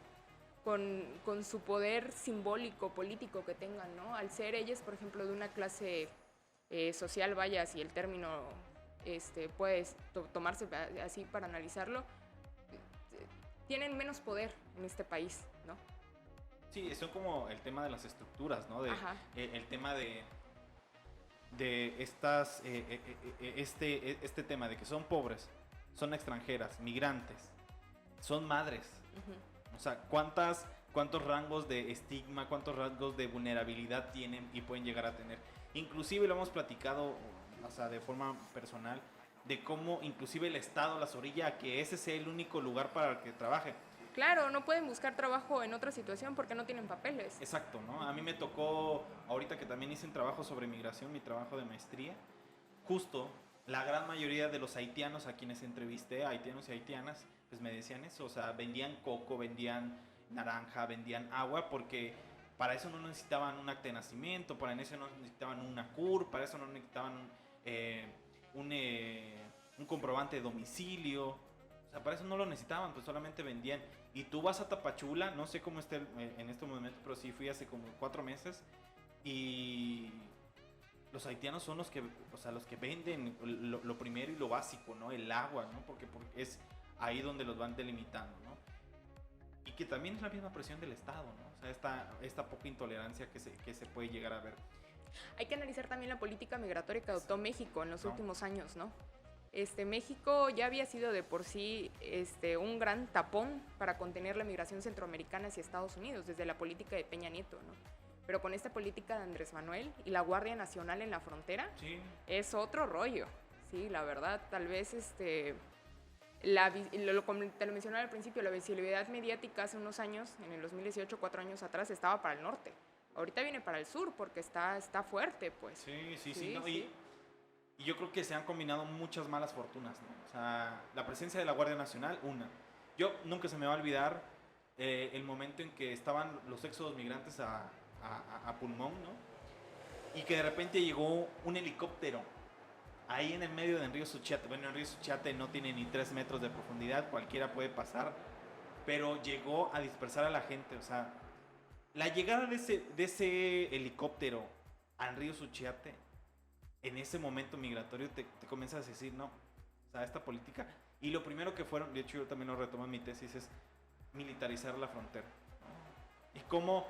poder simbólico, político que tengan, ¿no? Al ser ellas, por ejemplo, de una clase social, vaya, si el término puede tomarse así para analizarlo, tienen menos poder en este país, ¿no? Sí, son como el tema de las estructuras, ¿no? El tema de estas, este tema de que son pobres, son extranjeras, migrantes, son madres. Uh-huh. O sea, ¿cuántos rangos de estigma, cuántos rasgos de vulnerabilidad tienen y pueden llegar a tener? Inclusive lo hemos platicado o sea, de forma personal, de cómo inclusive el Estado las orilla a que ese sea el único lugar para el que trabaje. Claro, no pueden buscar trabajo en otra situación porque no tienen papeles. Exacto, ¿no? A mí me tocó, ahorita que también hice un trabajo sobre migración, mi trabajo de maestría, justo la gran mayoría de los haitianos a quienes entrevisté, haitianos y haitianas, pues me decían eso, o sea, vendían coco, vendían naranja, vendían agua, porque para eso no necesitaban un acta de nacimiento, para eso no necesitaban una CUR, para eso no necesitaban un, un comprobante de domicilio, o sea, para eso no lo necesitaban, pues solamente vendían. Y tú vas a Tapachula, no sé cómo está en este momento, pero sí fui hace como 4 meses, y los haitianos son los que, o sea, los que venden lo primero y lo básico, ¿no? El agua, ¿no? Porque es ahí donde los van delimitando, ¿no? Y que también es la misma presión del Estado, ¿no? O sea, esta poca intolerancia que se puede llegar a ver. Hay que analizar también la política migratoria que adoptó México en los últimos años, ¿no? México ya había sido de por sí un gran tapón para contener la migración centroamericana hacia Estados Unidos, desde la política de Peña Nieto, ¿no? Pero con esta política de Andrés Manuel y la Guardia Nacional en la frontera, sí, es otro rollo, sí, la verdad, tal vez te lo mencionaba al principio, la visibilidad mediática hace unos años, en el 2018, 4 años atrás, estaba para el norte. Ahorita viene para el sur porque está fuerte, pues. Sí, no, sí. Y yo creo que se han combinado muchas malas fortunas, ¿no? O sea, la presencia de la Guardia Nacional, una. Yo nunca se me va a olvidar el momento en que estaban los éxodos migrantes a pulmón, ¿no? Y que de repente llegó un helicóptero ahí en el medio del río Suchiate. Bueno, el río Suchiate no tiene ni 3 metros de profundidad, cualquiera puede pasar, pero llegó a dispersar a la gente. O sea, la llegada de ese helicóptero al río Suchiate, en ese momento migratorio te comienzas a decir, no, o sea, esta política, y lo primero que fueron, de hecho yo también lo retomo en mi tesis, es militarizar la frontera, ¿no? Y cómo,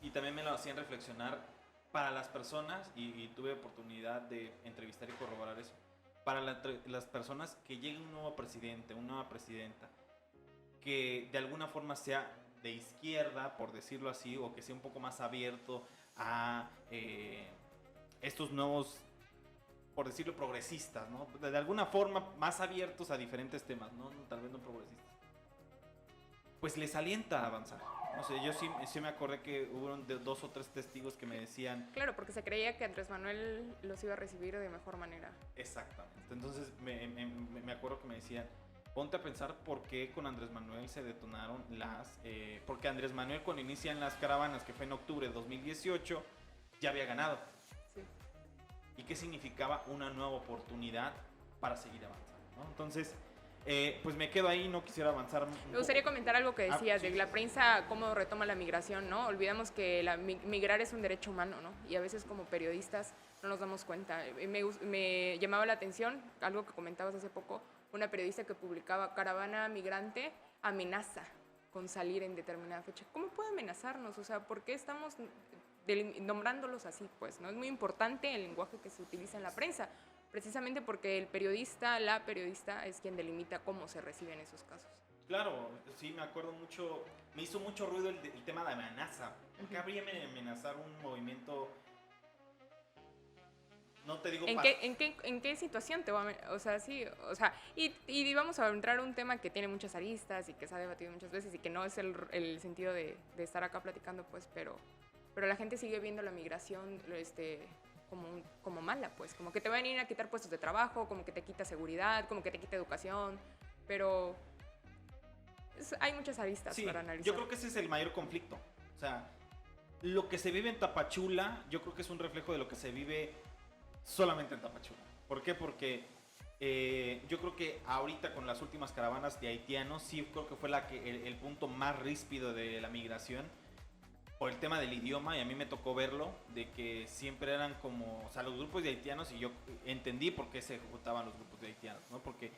y también me lo hacían reflexionar, para las personas, y tuve oportunidad de entrevistar y corroborar eso, para las personas que llegue un nuevo presidente, una nueva presidenta, que de alguna forma sea de izquierda, por decirlo así, o que sea un poco más abierto a estos nuevos, por decirlo, progresistas, ¿no? De alguna forma más abiertos a diferentes temas, ¿no? Tal vez no progresistas. Pues les alienta a avanzar. No sé, yo sí me acordé que hubo 2 o 3 testigos que me decían... Claro, porque se creía que Andrés Manuel los iba a recibir de mejor manera. Exactamente. Entonces me acuerdo que me decían, ponte a pensar por qué con Andrés Manuel se detonaron porque Andrés Manuel cuando inician las caravanas, que fue en octubre de 2018, ya había ganado. Sí. ¿Y qué significaba una nueva oportunidad para seguir avanzando, ¿no? Entonces... pues me quedo ahí, no quisiera avanzar. Me gustaría comentar algo que decías, sí, de la prensa, cómo retoma la migración, ¿no? Olvidamos que migrar es un derecho humano, ¿no? Y a veces como periodistas no nos damos cuenta. Me llamaba la atención, algo que comentabas hace poco, una periodista que publicaba caravana migrante amenaza con salir en determinada fecha. ¿Cómo puede amenazarnos? O sea, ¿por qué estamos nombrándolos así? Pues, ¿no? Es muy importante el lenguaje que se utiliza en la prensa, precisamente porque el periodista, la periodista, es quien delimita cómo se reciben esos casos. Claro, sí, me acuerdo mucho, me hizo mucho ruido el tema de amenaza. ¿Por qué habría de amenazar un movimiento? No te digo... ¿En qué situación te va a amenazar? O sea, sí, o sea, y vamos a entrar a un tema que tiene muchas aristas y que se ha debatido muchas veces y que no es el sentido de estar acá platicando, pues, pero la gente sigue viendo la migración, como mala, pues, como que te van a ir a quitar puestos de trabajo, como que te quita seguridad, como que te quita educación, pero hay muchas aristas para analizar. Yo creo que ese es el mayor conflicto. O sea, lo que se vive en Tapachula, yo creo que es un reflejo de lo que se vive solamente en Tapachula. ¿Por qué? Porque yo creo que ahorita con las últimas caravanas de haitianos, sí creo que fue el punto más ríspido de la migración, por el tema del idioma, y a mí me tocó verlo, de que siempre eran como, o sea, los grupos de haitianos, y yo entendí por qué se ejecutaban los grupos de haitianos, ¿no? Porque,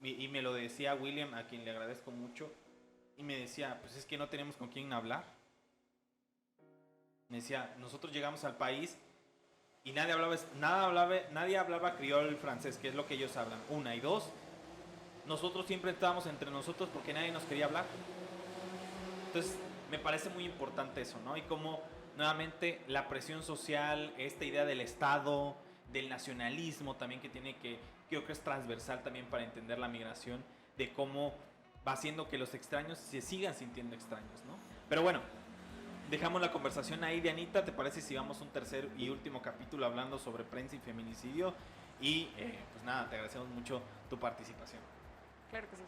y me lo decía William, a quien le agradezco mucho, y me decía, pues es que no tenemos con quién hablar. Me decía, nosotros llegamos al país y nadie hablaba criol francés, que es lo que ellos hablan, 1, y 2, nosotros siempre estábamos entre nosotros porque nadie nos quería hablar. Entonces, me parece muy importante eso, ¿no? Y cómo nuevamente la presión social, esta idea del Estado, del nacionalismo también que tiene que, creo que es transversal también para entender la migración, de cómo va haciendo que los extraños se sigan sintiendo extraños, ¿no? Pero bueno, dejamos la conversación ahí, Dianita. ¿Te parece si vamos a un tercer y último capítulo hablando sobre prensa y feminicidio? Y pues nada, te agradecemos mucho tu participación. Claro que sí.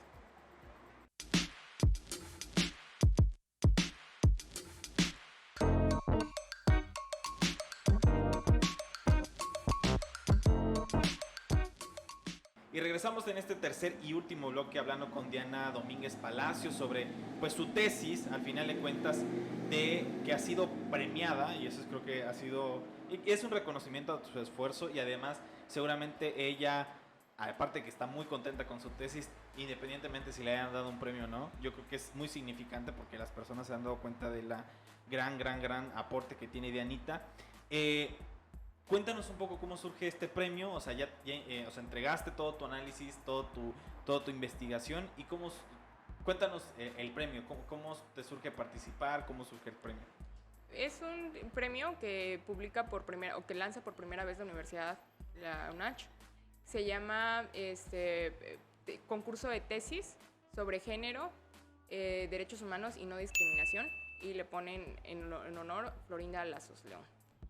Y regresamos en este tercer y último bloque hablando con Diana Domínguez Palacio sobre pues su tesis, al final de cuentas, de que ha sido premiada, y eso creo que ha sido, es un reconocimiento a su esfuerzo, y además seguramente ella, aparte que está muy contenta con su tesis, independientemente si le hayan dado un premio o no, yo creo que es muy significante porque las personas se han dado cuenta de la gran aporte que tiene Dianita. Cuéntanos un poco cómo surge este premio, o sea, o sea, entregaste todo tu análisis, toda tu investigación, y cuéntanos el premio, cómo te surge participar, cómo surge el premio. Es un premio que publica o que lanza por primera vez la universidad, la UNACH. Se llama concurso de tesis sobre género, derechos humanos y no discriminación, y le ponen en honor Florinda Lazos León,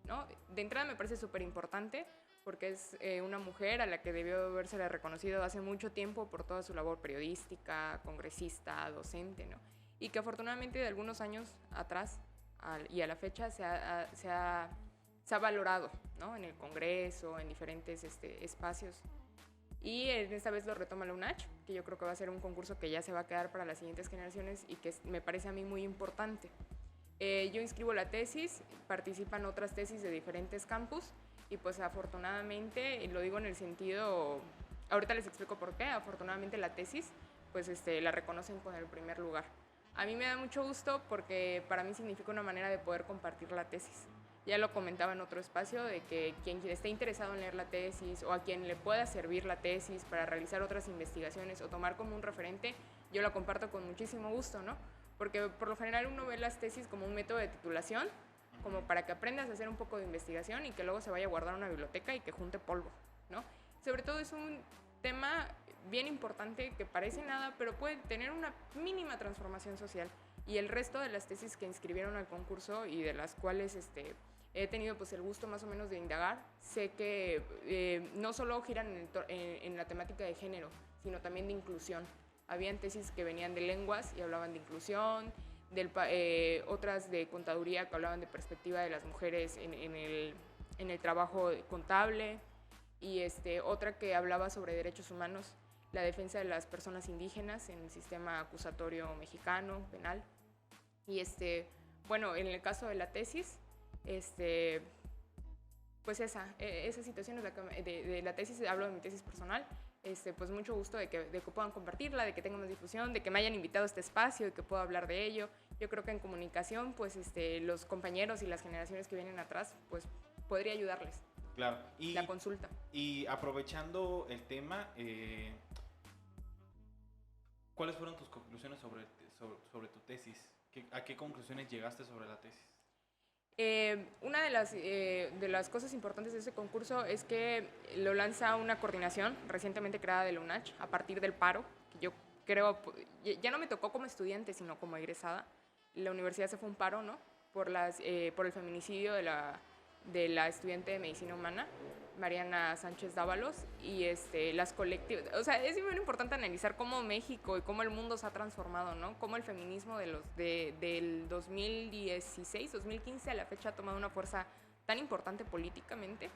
¿no? De entrada me parece súper importante porque es una mujer a la que debió haberse reconocido hace mucho tiempo por toda su labor periodística, congresista, docente, ¿no? Y que afortunadamente de algunos años atrás y a la fecha se ha valorado, ¿no? En el Congreso, en diferentes espacios. Y esta vez lo retoma la UNACH, que yo creo que va a ser un concurso que ya se va a quedar para las siguientes generaciones y que me parece a mí muy importante. Yo inscribo la tesis, participan otras tesis de diferentes campus y pues afortunadamente, y lo digo en el sentido, ahorita les explico por qué, afortunadamente la tesis pues la reconocen con el primer lugar. A mí me da mucho gusto porque para mí significa una manera de poder compartir la tesis. Ya lo comentaba en otro espacio de que quien esté interesado en leer la tesis o a quien le pueda servir la tesis para realizar otras investigaciones o tomar como un referente, yo la comparto con muchísimo gusto, ¿no? Porque por lo general uno ve las tesis como un método de titulación, como para que aprendas a hacer un poco de investigación y que luego se vaya a guardar a una biblioteca y que junte polvo, ¿no? Sobre todo es un tema bien importante que parece nada, pero puede tener una mínima transformación social. Y el resto de las tesis que inscribieron al concurso y de las cuales he tenido pues el gusto más o menos de indagar, sé que no solo giran en la temática de género, sino también de inclusión. Habían tesis que venían de lenguas y hablaban de inclusión, otras de contaduría que hablaban de perspectiva de las mujeres en el trabajo contable, y otra que hablaba sobre derechos humanos, la defensa de las personas indígenas en el sistema acusatorio mexicano, penal. Y bueno, en el caso de la tesis, pues esa situación de la tesis, hablo de mi tesis personal, pues mucho gusto de que puedan compartirla, de que tengamos difusión, de que me hayan invitado a este espacio, de que pueda hablar de ello. Yo creo que en comunicación, pues los compañeros y las generaciones que vienen atrás, pues podría ayudarles. Claro. La consulta. Y aprovechando el tema, ¿cuáles fueron tus conclusiones sobre tu tesis? ¿A qué conclusiones llegaste sobre la tesis? Una de las cosas importantes de este concurso es que lo lanza una coordinación recientemente creada de la UNACH a partir del paro, que yo creo, ya no me tocó como estudiante, sino como egresada. La universidad se fue a un paro, ¿no? Por el feminicidio de la estudiante de Medicina Humana, Mariana Sánchez Dávalos, y las colectivas. O sea, es muy importante analizar cómo México y cómo el mundo se ha transformado, ¿no? Cómo el feminismo del 2016, 2015 a la fecha ha tomado una fuerza tan importante políticamente.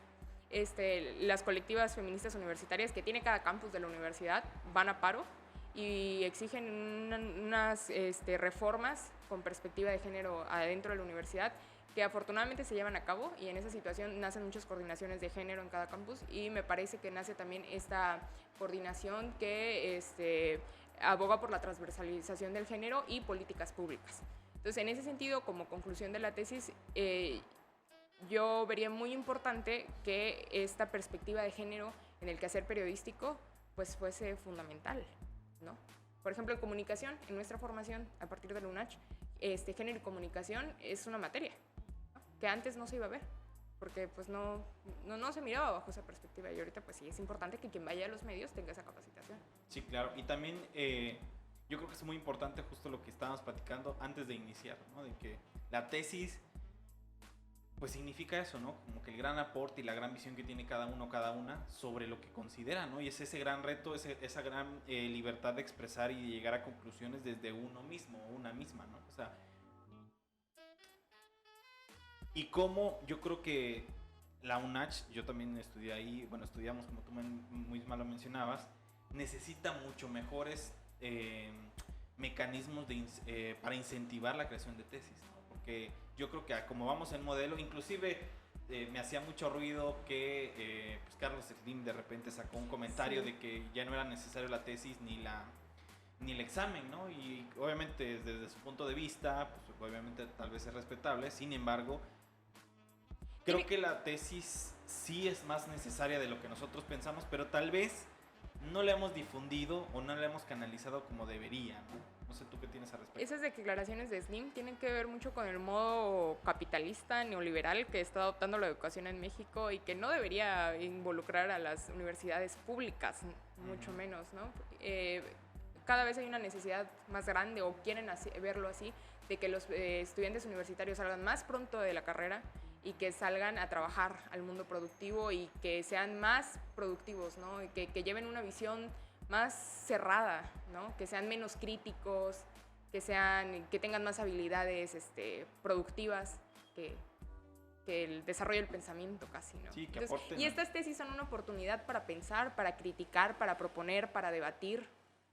Las colectivas feministas universitarias que tiene cada campus de la universidad van a paro y exigen unas reformas con perspectiva de género adentro de la universidad, que afortunadamente se llevan a cabo, y en esa situación nacen muchas coordinaciones de género en cada campus, y me parece que nace también esta coordinación que aboga por la transversalización del género y políticas públicas. Entonces, en ese sentido, como conclusión de la tesis, yo vería muy importante que esta perspectiva de género en el quehacer periodístico pues fuese fundamental, ¿no? Por ejemplo, en comunicación, en nuestra formación, a partir de la UNACH, género y comunicación es una materia, ¿no? que antes no se iba a ver, porque pues no se miraba bajo esa perspectiva, y ahorita pues sí es importante que quien vaya a los medios tenga esa capacitación. Sí, claro. Y también yo creo que es muy importante justo lo que estábamos platicando antes de iniciar, ¿no? De que la tesis pues significa eso, ¿no? Como que el gran aporte y la gran visión que tiene cada uno, cada una sobre lo que considera, ¿no? Y es ese gran reto, esa gran libertad de expresar y de llegar a conclusiones desde uno mismo, una misma, ¿no? O sea, y como yo creo que la UNACH, yo también estudié ahí, bueno, estudiamos como tú muy mal lo mencionabas, necesita mucho mejores mecanismos para incentivar la creación de tesis, ¿no? Porque yo creo que como vamos en modelo, inclusive me hacía mucho ruido que pues Carlos Slim de repente sacó un comentario de que ya no era necesario la tesis ni el examen, ¿no? Y obviamente desde su punto de vista, pues obviamente tal vez es respetable, sin embargo, creo que la tesis sí es más necesaria de lo que nosotros pensamos, pero tal vez no la hemos difundido o no la hemos canalizado como debería, ¿no? No sé tú qué tienes al respecto. Esas declaraciones de Slim tienen que ver mucho con el modo capitalista, neoliberal que está adoptando la educación en México y que no debería involucrar a las universidades públicas, mucho menos, ¿no? Cada vez hay una necesidad más grande, o quieren verlo así, de que los estudiantes universitarios salgan más pronto de la carrera y que salgan a trabajar al mundo productivo y que sean más productivos, ¿no? Y que lleven una visión más cerrada, ¿no? Que sean menos críticos, que tengan más habilidades productivas, que el desarrollo del pensamiento casi, ¿no? Sí, que aporten. Y estas tesis son una oportunidad para pensar, para criticar, para proponer, para debatir,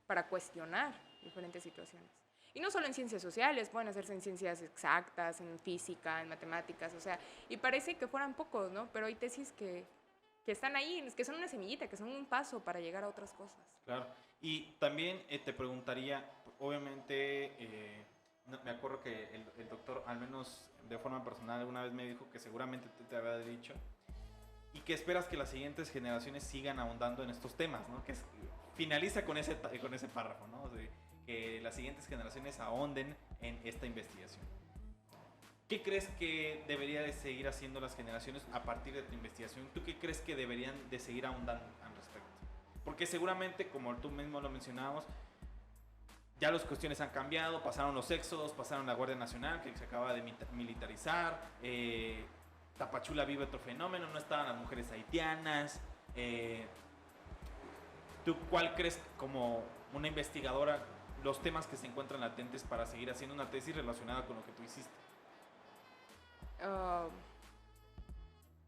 para cuestionar diferentes situaciones. Y no solo en ciencias sociales, pueden hacerse en ciencias exactas, en física, en matemáticas, o sea, y parece que fueran pocos, ¿no? Pero hay tesis que están ahí, que son una semillita, que son un paso para llegar a otras cosas. Claro. Y también te preguntaría, obviamente, me acuerdo que el doctor, al menos de forma personal, alguna vez me dijo que seguramente te había dicho, y que esperas que las siguientes generaciones sigan ahondando en estos temas, ¿no? Que finaliza con ese párrafo, ¿no? O sea, que las siguientes generaciones ahonden en esta investigación. ¿Qué crees que debería de seguir haciendo las generaciones a partir de tu investigación? ¿Tú qué crees que deberían de seguir ahondando al respecto? Porque seguramente, como tú mismo lo mencionabas, ya las cuestiones han cambiado, pasaron los éxodos, pasaron la Guardia Nacional, que se acaba de militarizar, Tapachula vive otro fenómeno, no estaban las mujeres haitianas. ¿Tú cuál crees, como una investigadora, los temas que se encuentran latentes para seguir haciendo una tesis relacionada con lo que tú hiciste?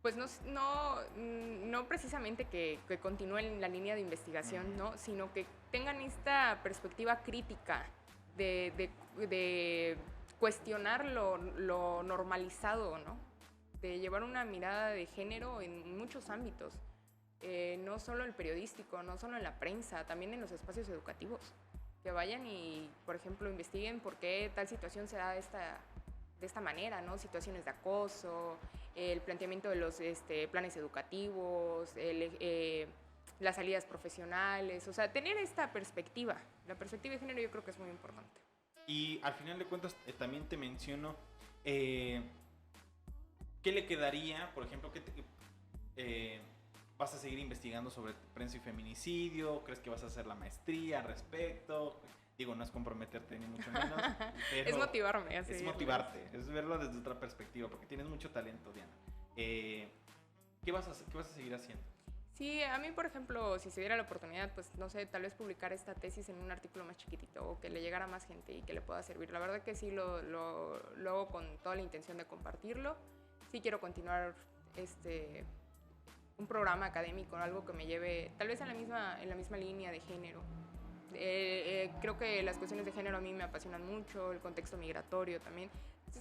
Pues no precisamente que continúen la línea de investigación, ¿no? Sino que tengan esta perspectiva crítica de cuestionar lo normalizado, ¿no? De llevar una mirada de género en muchos ámbitos, no solo el periodístico, no solo en la prensa, también en los espacios educativos. Que vayan y, por ejemplo, investiguen por qué tal situación se da de esta manera, ¿no? Situaciones de acoso, el planteamiento de los planes educativos, las salidas profesionales, o sea, tener esta perspectiva. La perspectiva de género yo creo que es muy importante. Y al final de cuentas también te menciono, ¿qué le quedaría, por ejemplo, vas a seguir investigando sobre prensa y feminicidio? ¿Crees que vas a hacer la maestría al respecto? Digo, no es comprometerte ni mucho menos. Pero es motivarme. Es motivarte, es verlo desde otra perspectiva, porque tienes mucho talento, Diana. ¿Qué vas a seguir haciendo? Sí, a mí, por ejemplo, si se diera la oportunidad, pues, no sé, tal vez publicar esta tesis en un artículo más chiquitito o que le llegara a más gente y que le pueda servir. La verdad que sí lo hago con toda la intención de compartirlo. Sí quiero continuar un programa académico, algo que me lleve tal vez en la misma línea de género. Creo que las cuestiones de género a mí me apasionan mucho, el contexto migratorio también.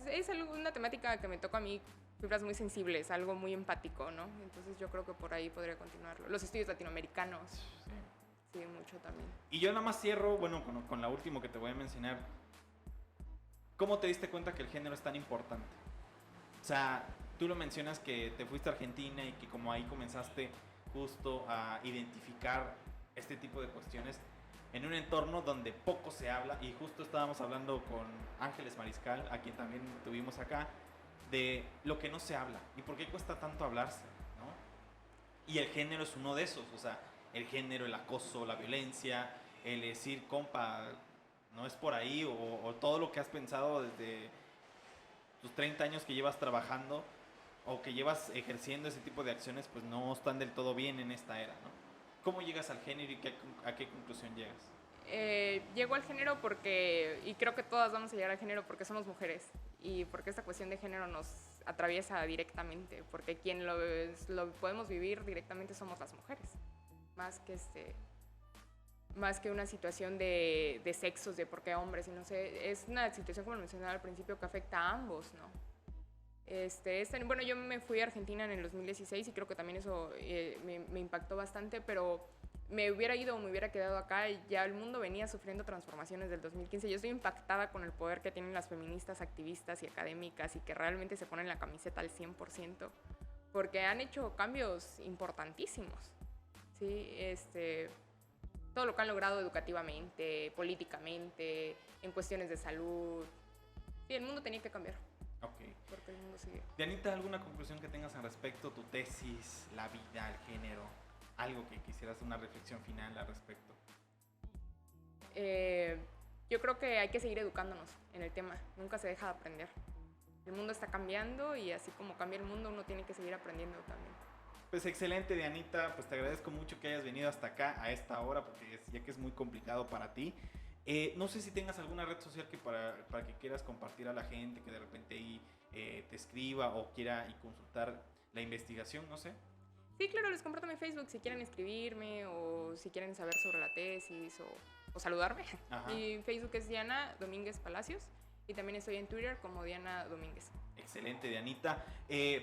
Es una temática que me toca a mí, fibras muy sensibles, algo muy empático, ¿no? Entonces yo creo que por ahí podría continuarlo. Los estudios latinoamericanos, sí, mucho también. Y yo nada más cierro, bueno, con la última que te voy a mencionar. ¿Cómo te diste cuenta que el género es tan importante? O sea, tú lo mencionas que te fuiste a Argentina y que como ahí comenzaste justo a identificar este tipo de cuestiones en un entorno donde poco se habla, y justo estábamos hablando con Ángeles Mariscal, a quien también tuvimos acá, de lo que no se habla y por qué cuesta tanto hablarse, ¿no? Y el género es uno de esos, o sea, el género, el acoso, la violencia, el decir, compa, no es por ahí, o todo lo que has pensado desde tus 30 años que llevas trabajando o que llevas ejerciendo ese tipo de acciones, pues no están del todo bien en esta era, ¿no? ¿Cómo llegas al género y a qué conclusión llegas? Llego al género porque, y creo que todas vamos a llegar al género porque somos mujeres y porque esta cuestión de género nos atraviesa directamente, porque quien lo podemos vivir directamente somos las mujeres, más que más que una situación de sexos, de por qué hombres, y no sé, es una situación, como lo mencionaba al principio, que afecta a ambos, ¿no? Bueno, yo me fui a Argentina en el 2016 y creo que también eso me impactó bastante, pero me hubiera ido o me hubiera quedado acá y ya el mundo venía sufriendo transformaciones del 2015. Yo estoy impactada con el poder que tienen las feministas, activistas y académicas y que realmente se ponen la camiseta al 100%, porque han hecho cambios importantísimos, ¿sí? Todo lo que han logrado educativamente, políticamente, en cuestiones de salud. Sí, el mundo tenía que cambiar. Ok. Porque el mundo sigue. Dianita, ¿alguna conclusión que tengas al respecto? Tu tesis, la vida, el género, algo que quisieras, una reflexión final al respecto. Yo creo que hay que seguir educándonos en el tema. Nunca se deja de aprender. El mundo está cambiando y así como cambia el mundo, uno tiene que seguir aprendiendo también. Pues excelente, Dianita, pues te agradezco mucho que hayas venido hasta acá a esta hora, porque ya que es muy complicado para ti. No sé si tengas alguna red social que para que quieras compartir a la gente, que de repente ahí te escriba o quiera y consultar la investigación, no sé. Sí, claro, les comparto mi Facebook si quieren escribirme o si quieren saber sobre la tesis o saludarme. Ajá. Mi Facebook es Diana Domínguez Palacios y también estoy en Twitter como Diana Domínguez. Excelente, Dianita.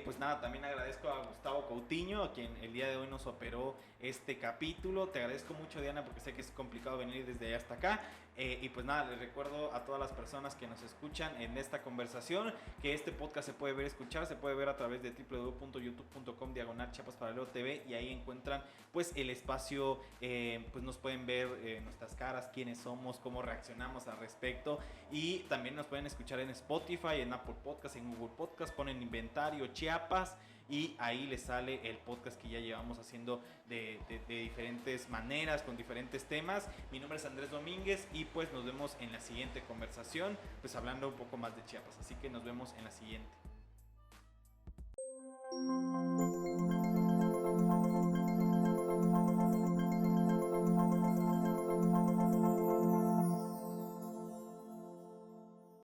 Pues nada, también agradezco a Gustavo Coutinho, a quien el día de hoy nos operó este capítulo. Te agradezco mucho, Diana, porque sé que es complicado venir desde allá hasta acá. Y pues nada, les recuerdo a todas las personas que nos escuchan en esta conversación que este podcast se puede ver, escuchar, se puede ver a través de www.youtube.com/Chiapas-Paralelo-TV y ahí encuentran pues el espacio, pues nos pueden ver nuestras caras, quiénes somos, cómo reaccionamos al respecto, y también nos pueden escuchar en Spotify, en Apple Podcast, en Google Podcast, ponen inventario Chiapas y ahí les sale el podcast que ya llevamos haciendo de diferentes maneras, con diferentes temas. Mi nombre es Andrés Domínguez y pues nos vemos en la siguiente conversación, pues hablando un poco más de Chiapas, así que nos vemos en la siguiente.